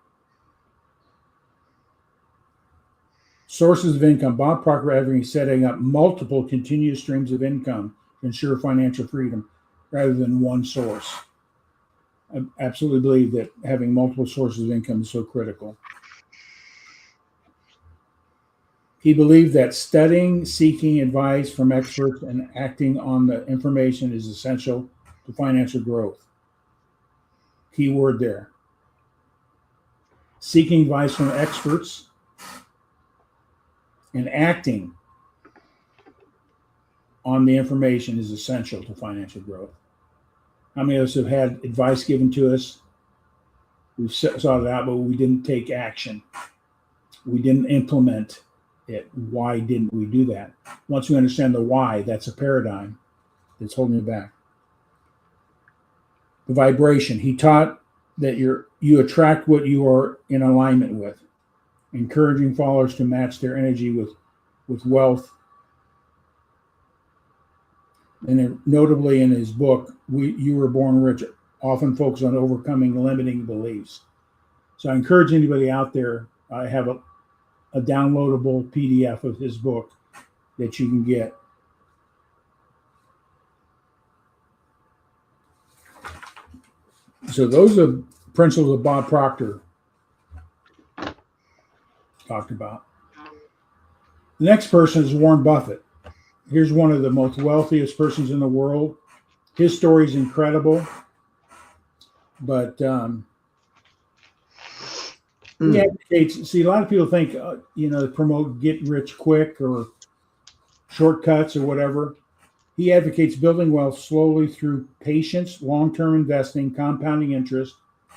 S2: Sources of income. Bob Proctor advocating setting up multiple continuous streams of income to ensure financial freedom rather than one source. I absolutely believe that having multiple sources of income is so critical. He believed that studying, seeking advice from experts, and acting on the information is essential to financial growth. Key word there. Seeking advice from experts and acting on the information is essential to financial growth. How many of us have had advice given to us? We sought it out, but we didn't take action. We didn't implement it. Why didn't we do that? Once we understand the why, that's a paradigm that's holding you back. The vibration. He taught that you attract what you are in alignment with, encouraging followers to match their energy with wealth. And notably in his book, You Were Born Rich, often focus on overcoming limiting beliefs. So I encourage anybody out there, I have a downloadable PDF of his book that you can get. So those are principles of Bob Proctor talked about. The next person is Warren Buffett. Here's one of the most wealthiest persons in the world. His story is incredible, but he advocates. See, a lot of people think, promote get rich quick or shortcuts or whatever. He advocates building wealth slowly through patience, long-term investing, compounding interest,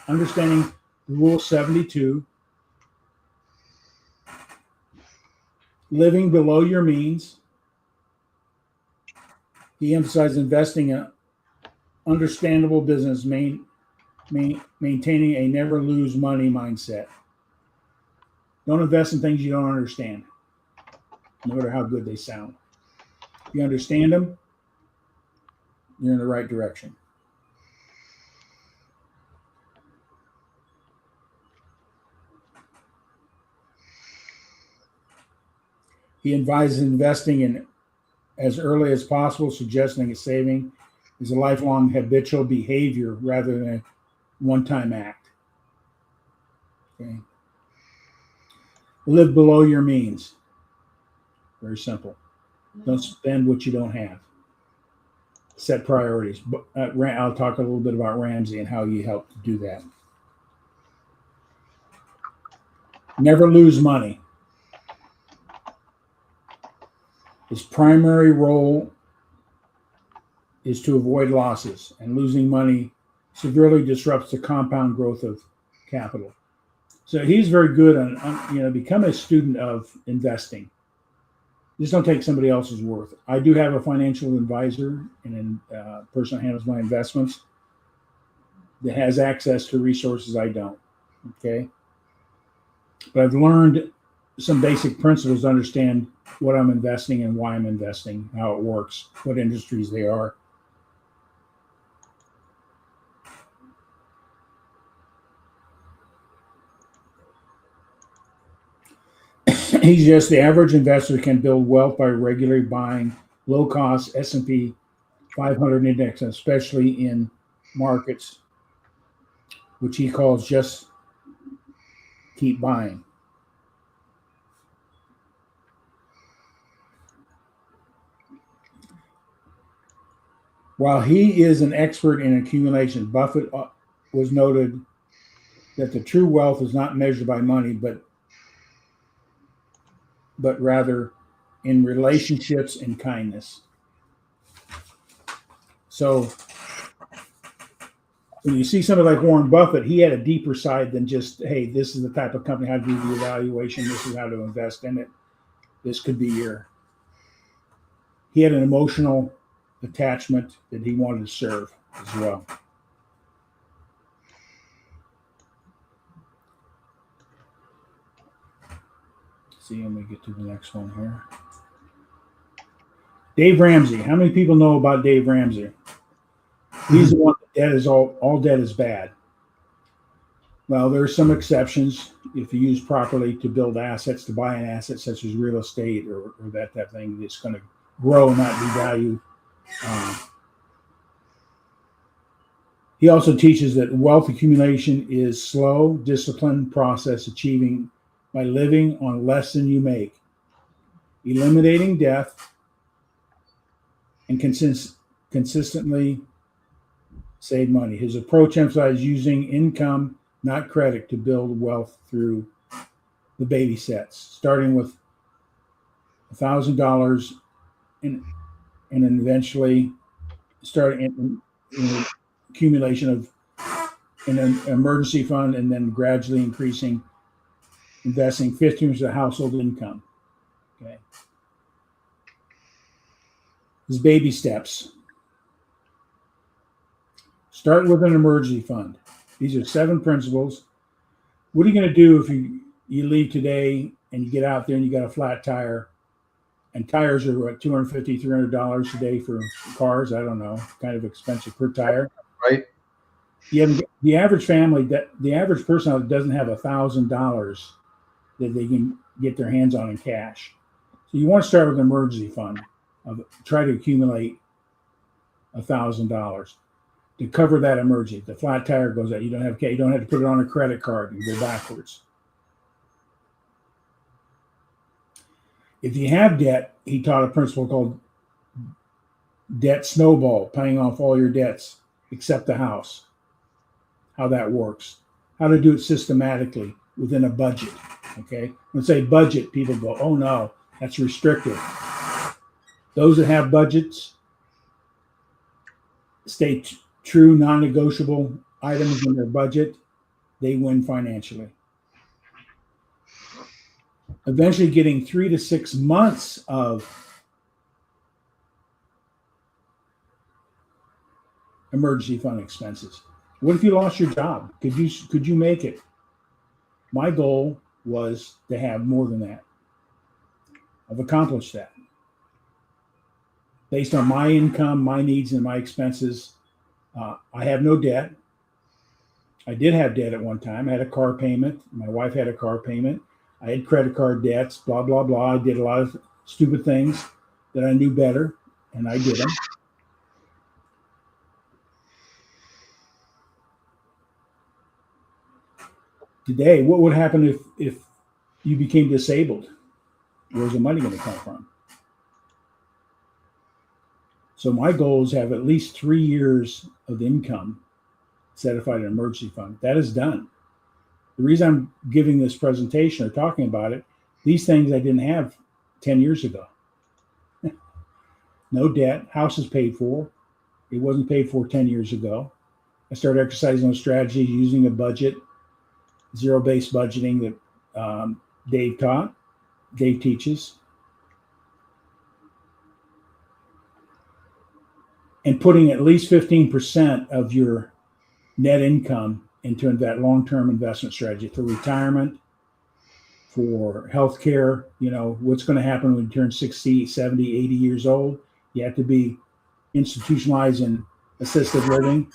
S2: understanding the Rule 72, living below your means. He emphasizes investing in understandable business, maintaining a never lose money mindset. Don't invest in things you don't understand, no matter how good they sound. If you understand them, you're in the right direction. He advises investing in as early as possible, suggesting that saving is a lifelong habitual behavior rather than a one-time act. Okay. Live below your means. Very simple. Don't spend what you don't have. Set priorities. I'll talk a little bit about Ramsey and how he helped to do that. Never lose money. His primary role is to avoid losses, and losing money severely disrupts the compound growth of capital. So he's very good on become a student of investing. Just don't take somebody else's worth. I do have a financial advisor and a person that handles my investments that has access to resources I don't. Okay. But I've learned some basic principles to understand what I'm investing and why I'm investing, how it works, what industries they are. He's just the average investor can build wealth by regularly buying low-cost S&P 500 index, especially in markets, which he calls just keep buying. While he is an expert in accumulation, Buffett was noted that the true wealth is not measured by money, but rather in relationships and kindness. So when you see somebody like Warren Buffett, he had a deeper side than just, hey, this is the type of company, how to do the evaluation, this is how to invest in it. This could be he had an emotional attachment that he wanted to serve as well. see, let me get to the next one here. Dave Ramsey. How many people know about Dave Ramsey? He's the one that debt is all debt is bad. Well, there are some exceptions if you use properly to build assets, to buy an asset such as real estate or that type of thing that's going to grow, not devalue. He also teaches that wealth accumulation is slow, disciplined process achieving by living on less than you make, eliminating debt, and consistently save money. His approach emphasizes using income, not credit, to build wealth through the baby steps, starting with $1,000 and then eventually starting in accumulation of an emergency fund, and then gradually increasing, investing 15% of the household income. Okay. His baby steps. Start with an emergency fund. These are 7 principles. What are you going to do if you leave today and you get out there and you got a flat tire? And tires are what, $250, $300 a day for cars? I don't know, kind of expensive per tire.
S1: Right.
S2: The average family, the average person that doesn't have $1,000 that they can get their hands on in cash. So you want to start with an emergency fund. Try to accumulate $1,000 to cover that emergency. The flat tire goes out. You don't have to put it on a credit card and go backwards. If you have debt, he taught a principle called debt snowball, paying off all your debts except the house. How that works. How to do it systematically within a budget. Okay. When I say budget, people go, oh no, that's restrictive. Those that have budgets, stay true, non-negotiable items in their budget, they win financially. Eventually getting 3 to 6 months of emergency fund expenses. What if you lost your job? Could you make it? My goal was to have more than that. I've accomplished that. Based on my income, my needs, and my expenses, I have no debt. I did have debt at one time. I had a car payment. My wife had a car payment. I had credit card debts, blah, blah, blah. I did a lot of stupid things that I knew better, and I did them. Today, what would happen if you became disabled? Where's the money going to come from? So my goal is to have at least 3 years of income set aside in an emergency fund. That is done. The reason I'm giving this presentation or talking about it, these things I didn't have 10 years ago. No debt, house is paid for. It wasn't paid for 10 years ago. I started exercising those strategies using a budget, zero-based budgeting that Dave teaches. And putting at least 15% of your net income into that long-term investment strategy for retirement, for healthcare. You know, what's going to happen when you turn 60, 70, 80 years old? You have to be institutionalized in assisted living.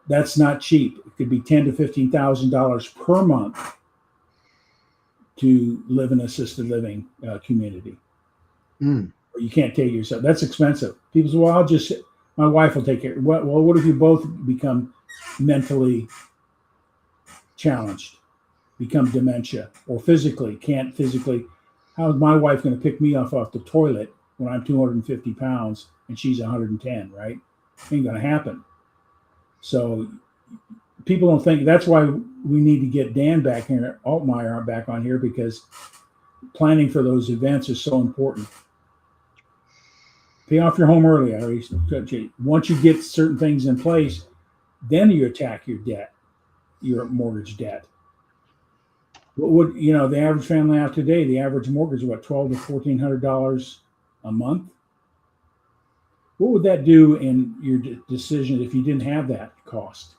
S2: That's not cheap. It could be $10,000 to $15,000 per month to live in an assisted living community. Or you can't take yourself. That's expensive. People say, well, my wife will take care. Well, what if you both become mentally challenged, become dementia, or can't physically? How is my wife going to pick me off the toilet when I'm 250 pounds and she's 110, right? Ain't going to happen. So people don't think. That's why we need to get Dan back here, Altmeyer back on here, because planning for those events is so important. Pay off your home early. Once you get certain things in place, then you attack your debt, your mortgage debt. What would the average family out today? The average mortgage is what, $1,200 to $1,400 a month. What would that do in your decision if you didn't have that cost?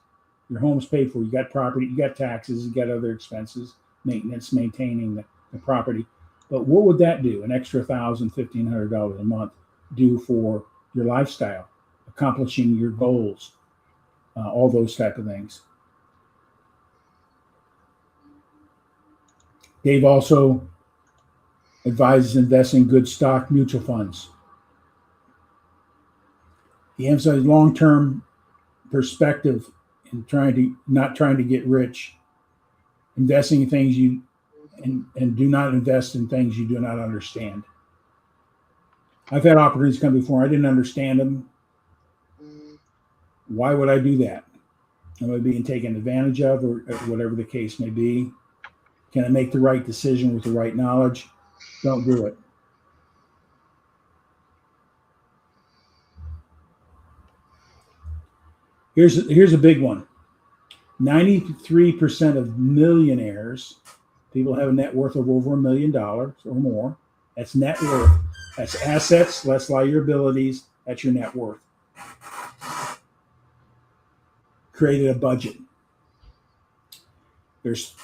S2: Your home's paid for. You got property, you got taxes, you got other expenses, maintenance, maintaining the the property. But what would that do? An extra $1,000, $1,500 a month do for your lifestyle, accomplishing your goals, all those type of things. Dave also advises investing in good stock mutual funds. He emphasizes long-term perspective in not trying to get rich, investing in things and do not invest in things you do not understand. I've had opportunities come before. I didn't understand them. Why would I do that? Am I being taken advantage of, or whatever the case may be? Can I make the right decision with the right knowledge? Don't do it. Here's a big one. 93% of millionaires, people have a net worth of over $1 million or more. That's net worth. That's assets less liabilities. That's your net worth. Created a budget. There's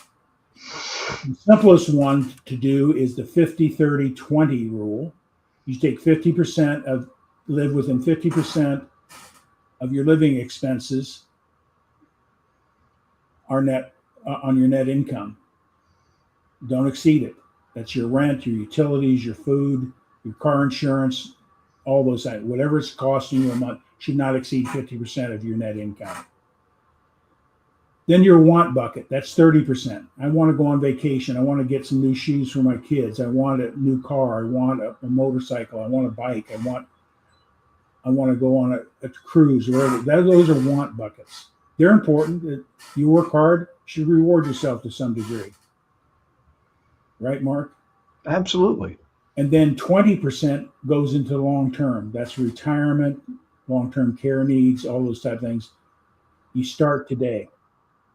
S2: the simplest one to do is the 50-30-20 rule. You take 50% live within 50% of your living expenses are net on your net income. Don't exceed it. That's your rent, your utilities, your food, your car insurance, all those things. Whatever it's costing you a month should not exceed 50% of your net income. Then your want bucket, that's 30%. I want to go on vacation. I want to get some new shoes for my kids. I want a new car. I want a motorcycle. I want a bike. I want to go on a cruise or whatever. Those are want buckets. They're important. You work hard, you should reward yourself to some degree. Right, Mark?
S1: Absolutely.
S2: And then 20% goes into long-term. That's retirement, long-term care needs, all those type of things. You start today,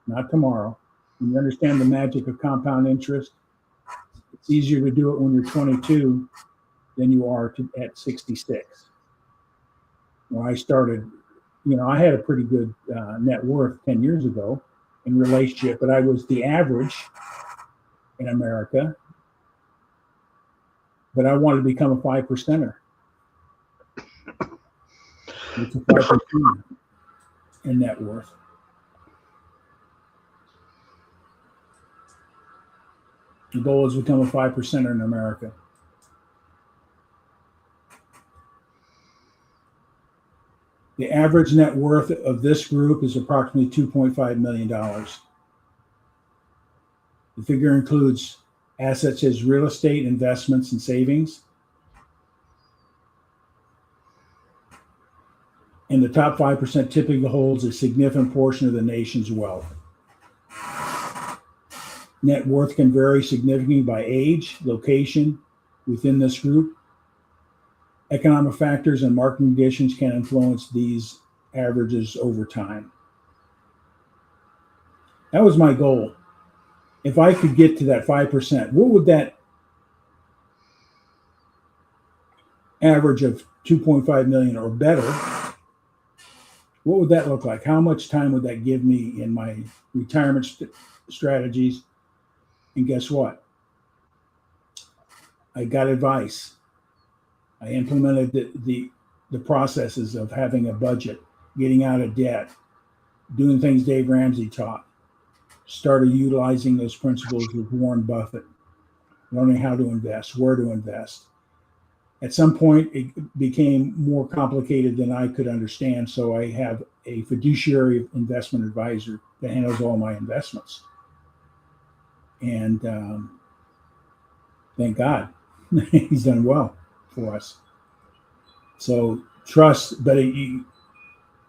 S2: not tomorrow. When you understand the magic of compound interest, it's easier to do it when you're 22 than you are at 66. When I started, I had a pretty good net worth 10 years ago in relationship, but I was the average in America. But I wanted to become a 5%er. It's a 5% in net worth. The goal is to become a 5%er in America. The average net worth of this group is approximately $2.5 million. The figure includes assets as real estate, investments, and savings. And the top 5% typically holds a significant portion of the nation's wealth. Net worth can vary significantly by age, location within this group. Economic factors and market conditions can influence these averages over time. That was my goal. If I could get to that 5%, what would that average of 2.5 million or better, what would that look like? How much time would that give me in my retirement strategies? And guess what? I got advice. I implemented the processes of having a budget, getting out of debt, doing things Dave Ramsey taught. Started utilizing those principles with Warren Buffett, learning how to invest, where to invest. At some point, it became more complicated than I could understand, so I have a fiduciary investment advisor that handles all my investments. And thank God, he's done well for us. So trust, but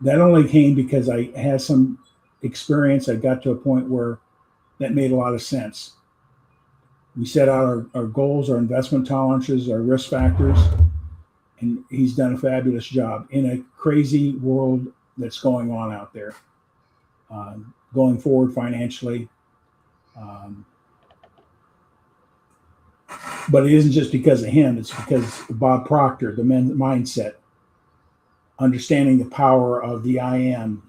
S2: that only came because I had some experience. I got to a point where that made a lot of sense. We set out our goals, our investment tolerances, our risk factors, and he's done a fabulous job in a crazy world that's going on out there, going forward financially. But it isn't just because of him. It's because Bob Proctor, the mindset, understanding the power of the I am,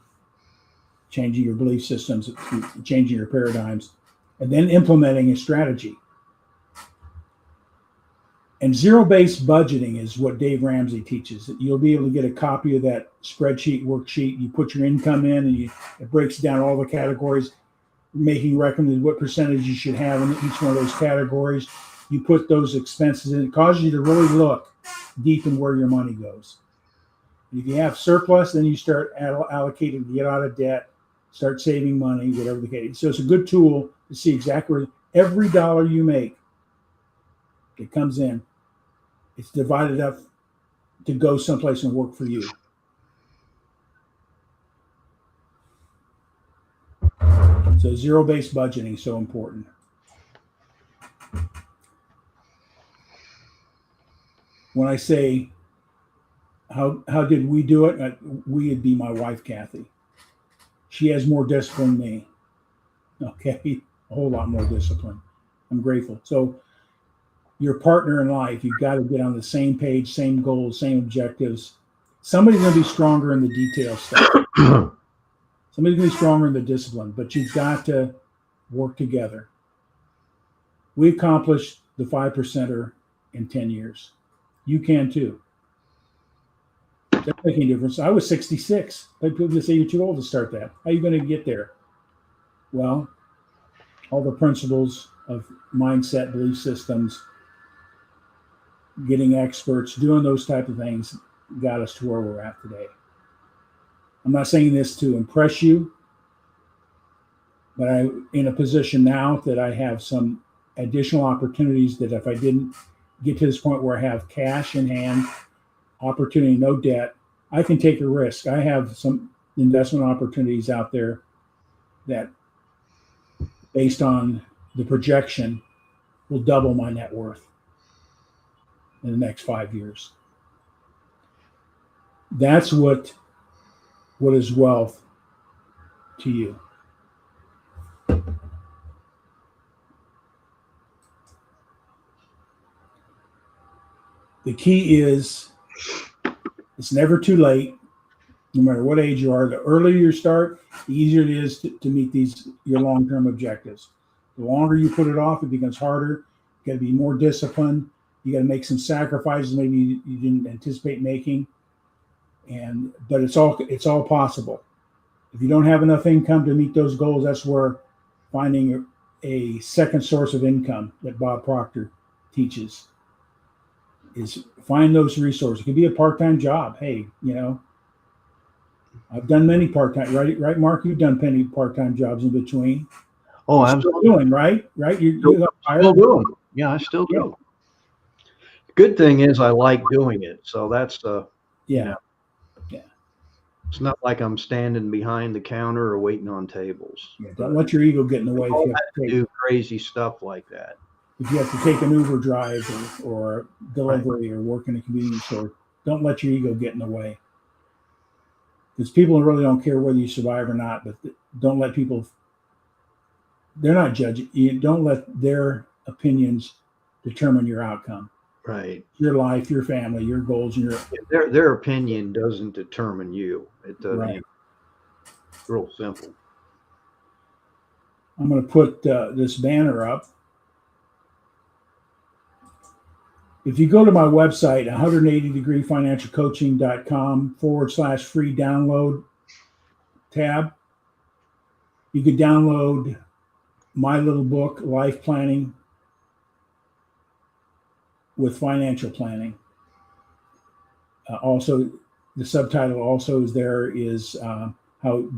S2: changing your belief systems, changing your paradigms, and then implementing a strategy. And zero-based budgeting is what Dave Ramsey teaches. You'll be able to get a copy of that spreadsheet, worksheet. You put your income in, and it breaks down all the categories, making recommended what percentage you should have in each one of those categories. You put those expenses in. It causes you to really look deep in where your money goes. If you have surplus, then you start allocating to get out of debt, start saving money, whatever the case. So it's a good tool to see exactly where every dollar you make, it comes in, it's divided up to go someplace and work for you. So zero-based budgeting is so important. When I say, how did we do it? We would be my wife, Kathy. She has more discipline than me. Okay, a whole lot more discipline. I'm grateful. So your partner in life, you've got to get on the same page, same goals, same objectives. Somebody's going to be stronger in the detail stuff. Somebody's going to be stronger in the discipline, but you've got to work together. We accomplished the 5%er in 10 years. You can too. Doesn't make any difference. I was 66. People say you're too old to start that. How are you going to get there? Well, all the principles of mindset, belief systems, getting experts, doing those type of things got us to where we're at today. I'm not saying this to impress you, but I'm in a position now that I have some additional opportunities that if I didn't get to this point where I have cash in hand, opportunity, no debt, I can take a risk. I have some investment opportunities out there that, based on the projection, will double my net worth in the next 5 years. That's what is wealth to you. The key is it's never too late, no matter what age you are. The earlier you start, the easier it is to meet your long-term objectives. The longer you put it off, it becomes harder. You got to be more disciplined. You got to make some sacrifices maybe you didn't anticipate making. But it's all possible. If you don't have enough income to meet those goals, that's where finding a second source of income that Bob Proctor teaches is find those resources. It could be a part-time job. Hey, I've done many part-time, right, Mark? You've done many part-time jobs in between.
S1: Oh,
S2: I'm still doing, right? You
S1: still doing. Yeah, I still do. Good thing is I like doing it. So that's
S2: yeah.
S1: It's not like I'm standing behind the counter or waiting on tables.
S2: Yeah, don't let your ego get in the way.
S1: If you have to do crazy stuff like that.
S2: If you have to take an Uber drive or delivery or work in a convenience store, don't let your ego get in the way. Because people really don't care whether you survive or not, but don't let people, they're not judging you. Don't let their opinions determine your outcome.
S1: Right.
S2: Your life, your family, your goals, and
S1: their opinion doesn't determine you. It doesn't. Right. It's real simple.
S2: I'm going to put this banner up. If you go to my website, 180degreefinancialcoaching.com/free download tab, you could download my little book, Life Planning with Financial Planning. Also, the subtitle also is there is how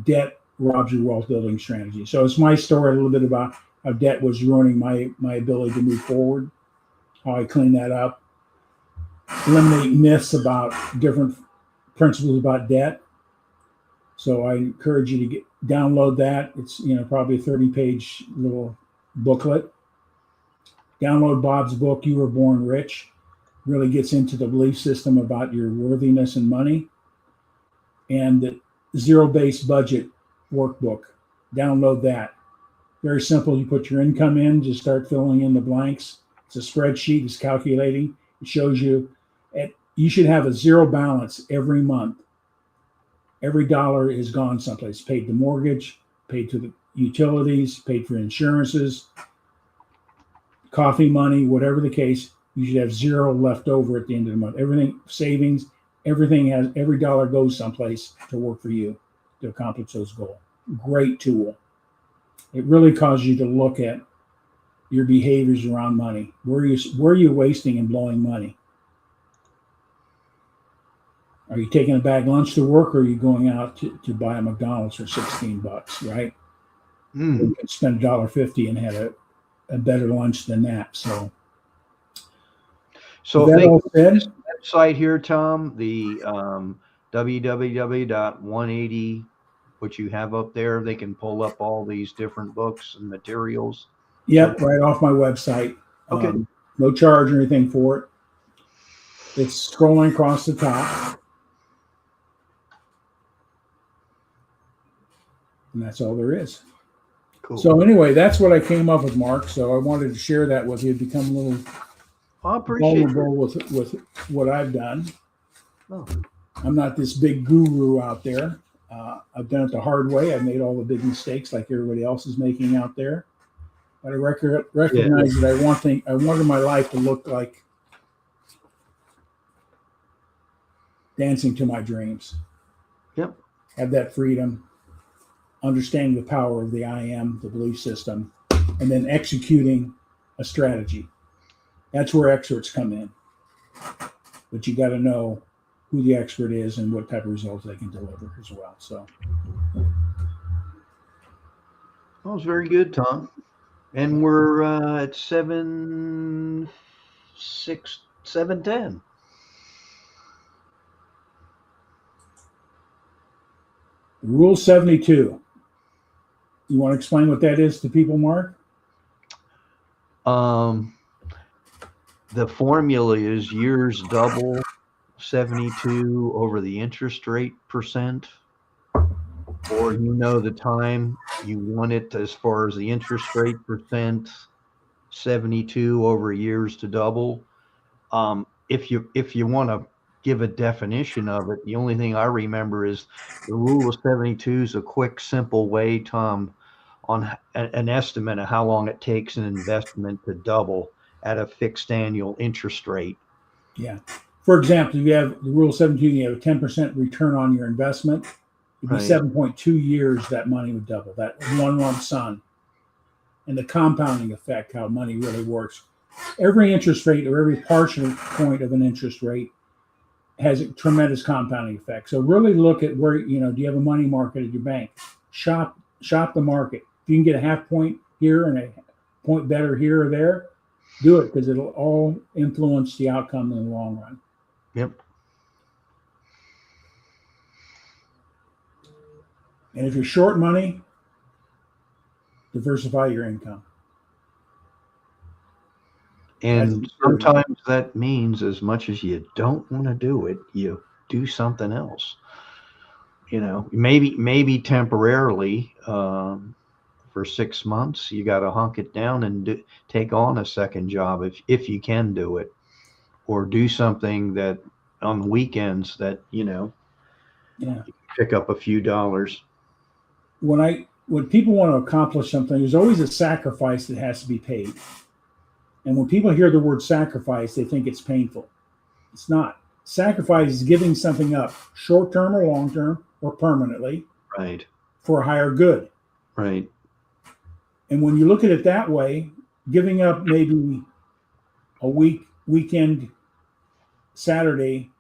S2: debt robs your wealth building strategy. So it's my story, a little bit about how debt was ruining my ability to move forward, how I clean that up, eliminate myths about different principles about debt. So I encourage you to download that. It's probably a 30-page little booklet. Download Bob's book, You Were Born Rich. Really gets into the belief system about your worthiness and money. And the zero-based budget workbook. Download that. Very simple. You put your income in, just start filling in the blanks. It's a spreadsheet. It's calculating. It shows you you should have a zero balance every month. Every dollar is gone someplace. Paid the mortgage, paid to the utilities, paid for insurances, coffee money, whatever the case. you should have zero left over at the end of the month. Everything savings, every dollar goes someplace to work for you to accomplish those goals. Great tool. It really causes you to look at your behaviors around money. Where are you wasting and blowing money? Are you taking a bag lunch to work, or are you going out to buy a McDonald's for $16, right? You can spend $1.50 and have a better lunch than that. So
S1: if
S2: that all said,
S1: this website here, Tom, the www.180, what you have up there, they can pull up all these different books and materials.
S2: Yep, right off my website.
S1: Okay.
S2: No charge or anything for it. It's scrolling across the top. And that's all there is.
S1: Cool.
S2: So anyway, that's what I came up with, Mark. So I wanted to share that with you, become a little vulnerable with what I've done.
S1: Oh.
S2: I'm not this big guru out there. I've done it the hard way. I've made all the big mistakes like everybody else is making out there. But I recognize that I wanted my life to look like dancing to my dreams.
S1: Yep.
S2: Have that freedom, understanding the power of the I am, the belief system, and then executing a strategy. That's where experts come in. But you got to know who the expert is and what type of results they can deliver as well. So
S1: that was very good, Tom. And we're at 7:10.
S2: Rule 72. You want to explain what that is to people, Mark?
S1: The formula is years double 72 over the interest rate percent, or the time you want it as far as the interest rate percent, 72 over years to double. If you want to give a definition of it, the only thing I remember is the rule of 72 is a quick, simple way, Tom, on an estimate of how long it takes an investment to double at a fixed annual interest rate.
S2: Yeah. For example, you have the rule of 72, you have a 10% return on your investment. It'd be 7.2 years that money would double, that one lump sum. And the compounding effect, how money really works. Every interest rate or every partial point of an interest rate has a tremendous compounding effect. So really look at where, do you have a money market at your bank? Shop the market. If you can get a half point here and a point better here or there, do it, because it'll all influence the outcome in the long run.
S1: Yep.
S2: And if you're short money, diversify your income.
S1: And sometimes that means, as much as you don't want to do it, you do something else. Maybe temporarily, for 6 months, you got to hunk it down and take on a second job if you can do it, or do something that on the weekends that you pick up a few dollars.
S2: When people want to accomplish something, there's always a sacrifice that has to be paid. And when people hear the word sacrifice, they think it's painful. It's not. Sacrifice is giving something up, short-term or long-term or permanently,
S1: right,
S2: for a higher good.
S1: Right.
S2: And when you look at it that way, giving up maybe a weekend Saturday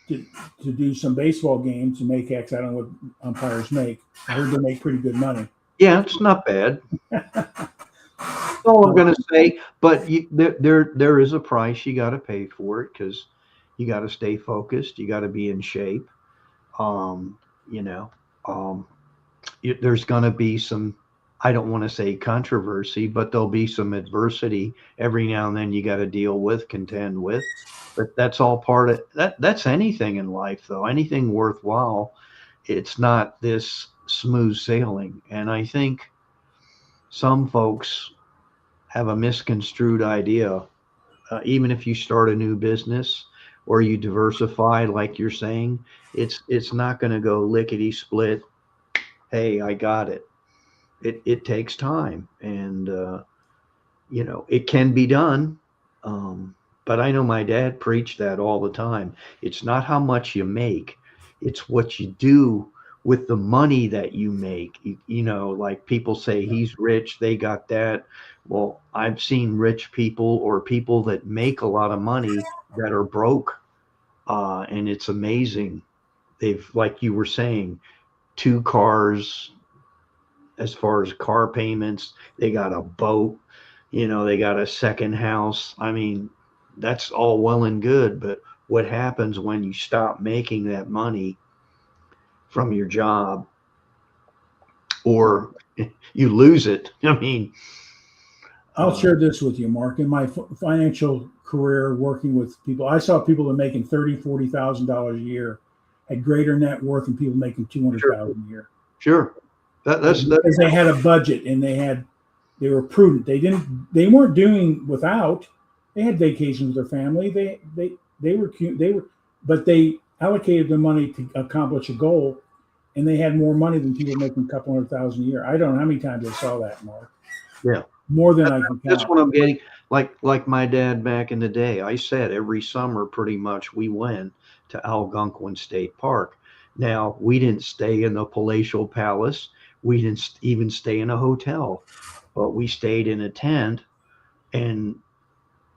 S2: to do some baseball games and make X, I don't know what umpires make. I heard they make pretty good money.
S1: Yeah, it's not bad. That's all I'm going to say. But there is a price you got to pay for it, because you got to stay focused. You got to be in shape. There's going to be some, I don't want to say controversy, but there'll be some adversity every now and then you got to contend with. But that's all part of that. That's anything in life, though. Anything worthwhile. It's not this smooth sailing. And I think some folks have a misconstrued idea. Even if you start a new business or you diversify, like you're saying, it's not going to go lickety split. Hey, I got it. It takes time, and it can be done. But I know my dad preached that all the time. It's not how much you make, it's what you do with the money that you make. Like people say he's rich, they got that. Well, I've seen rich people or people that make a lot of money that are broke. And it's amazing. They've, like you were saying, two cars as far as car payments, they got a boat, they got a second house. I mean, that's all well and good, but what happens when you stop making that money from your job or you lose it? I mean,
S2: I'll share this with you, Mark. In my financial career working with people, I saw people that are making $30,000-$40,000 a year had greater net worth than people making $200,000 a year.
S1: Sure. That's
S2: because they had a budget and they were prudent. They weren't doing without. They had vacations with their family. They were, but they allocated the money to accomplish a goal, and they had more money than people making a couple $100,000 a year. I don't know how many times I saw that, Mark.
S1: Yeah.
S2: More than I can count.
S1: That's what I'm getting. Like my dad back in the day, I said every summer pretty much we went to Algonquin State Park. Now, we didn't stay in the palatial palace. We didn't even stay in a hotel, but we stayed in a tent. And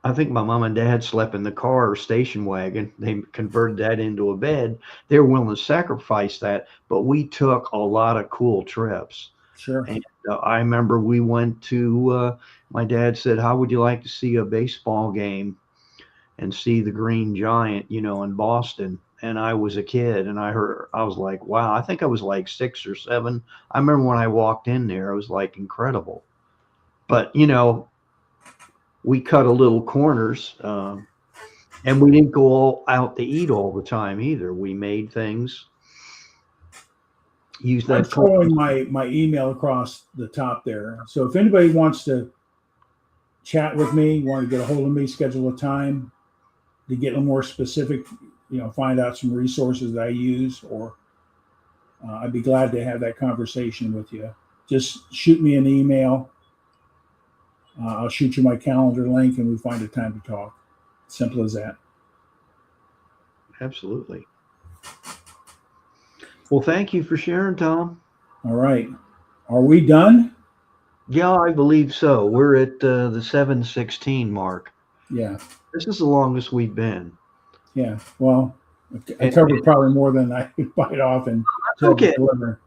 S1: I think my mom and dad slept in the car or station wagon. They converted that into a bed. They were willing to sacrifice that, but we took a lot of cool trips.
S2: Sure.
S1: And I remember we went to, my dad said, how would you like to see a baseball game and see the Green Giant, in Boston? And I was a kid and I was like, wow, I think I was like 6 or 7. I remember when I walked in there, it was like incredible. But, we cut a little corners, and we didn't go all out to eat all the time either. We made things. Use that.
S2: I'm throwing my email across the top there. So if anybody wants to chat with me, want to get a hold of me, schedule a time to get a little more specific, find out some resources that I use, or I'd be glad to have that conversation with you. Just shoot me an email. I'll shoot you my calendar link and we find a time to talk. Simple as that.
S1: Absolutely. Well, thank you for sharing, Tom.
S2: All right. Are we done?
S1: Yeah, I believe so. We're at the 7:16 mark.
S2: Yeah.
S1: This is the longest we've been.
S2: Yeah. Well, I covered probably more than I could bite off and deliver.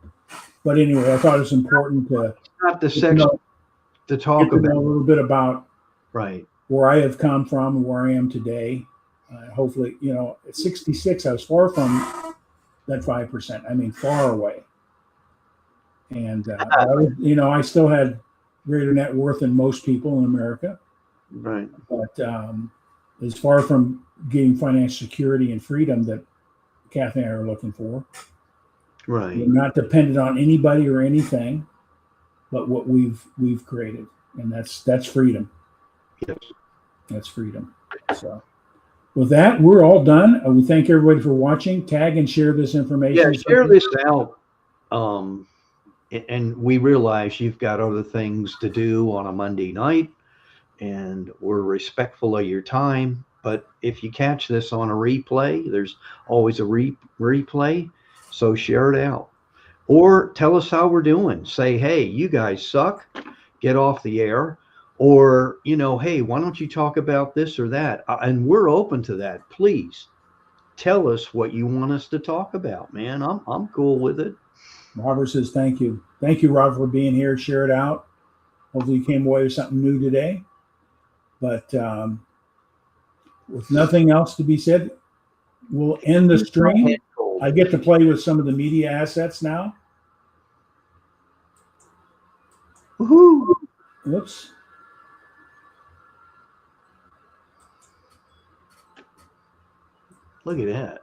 S2: But anyway, I thought it was important to
S1: not the section to talk about
S2: a little bit about
S1: right
S2: where I have come from and where I am today. Hopefully, at 66, I was far from that 5%. I mean, far away. And I still had greater net worth than most people in America.
S1: Right.
S2: But as far from getting financial security and freedom that Kathy and I are looking for.
S1: Right.
S2: We're not dependent on anybody or anything, but what we've created, and that's freedom.
S1: Yes. That's
S2: freedom. So with that, we're all done. We thank everybody for watching. Tag and share this information.
S1: Yeah, share this out. And we realize you've got other things to do on a Monday night, and we're respectful of your time. But if you catch this on a replay, there's always a replay. So share it out. Or tell us how we're doing. Say, hey, you guys suck. Get off the air. Or, hey, why don't you talk about this or that? And we're open to that. Please tell us what you want us to talk about, man. I'm cool with it.
S2: Robert says, thank you. Thank you, Robert, for being here. Share it out. Hopefully you came away with something new today. But with nothing else to be said, we'll end the stream. I get to play with some of the media assets now.
S1: Woohoo!
S2: Whoops.
S1: Look at that.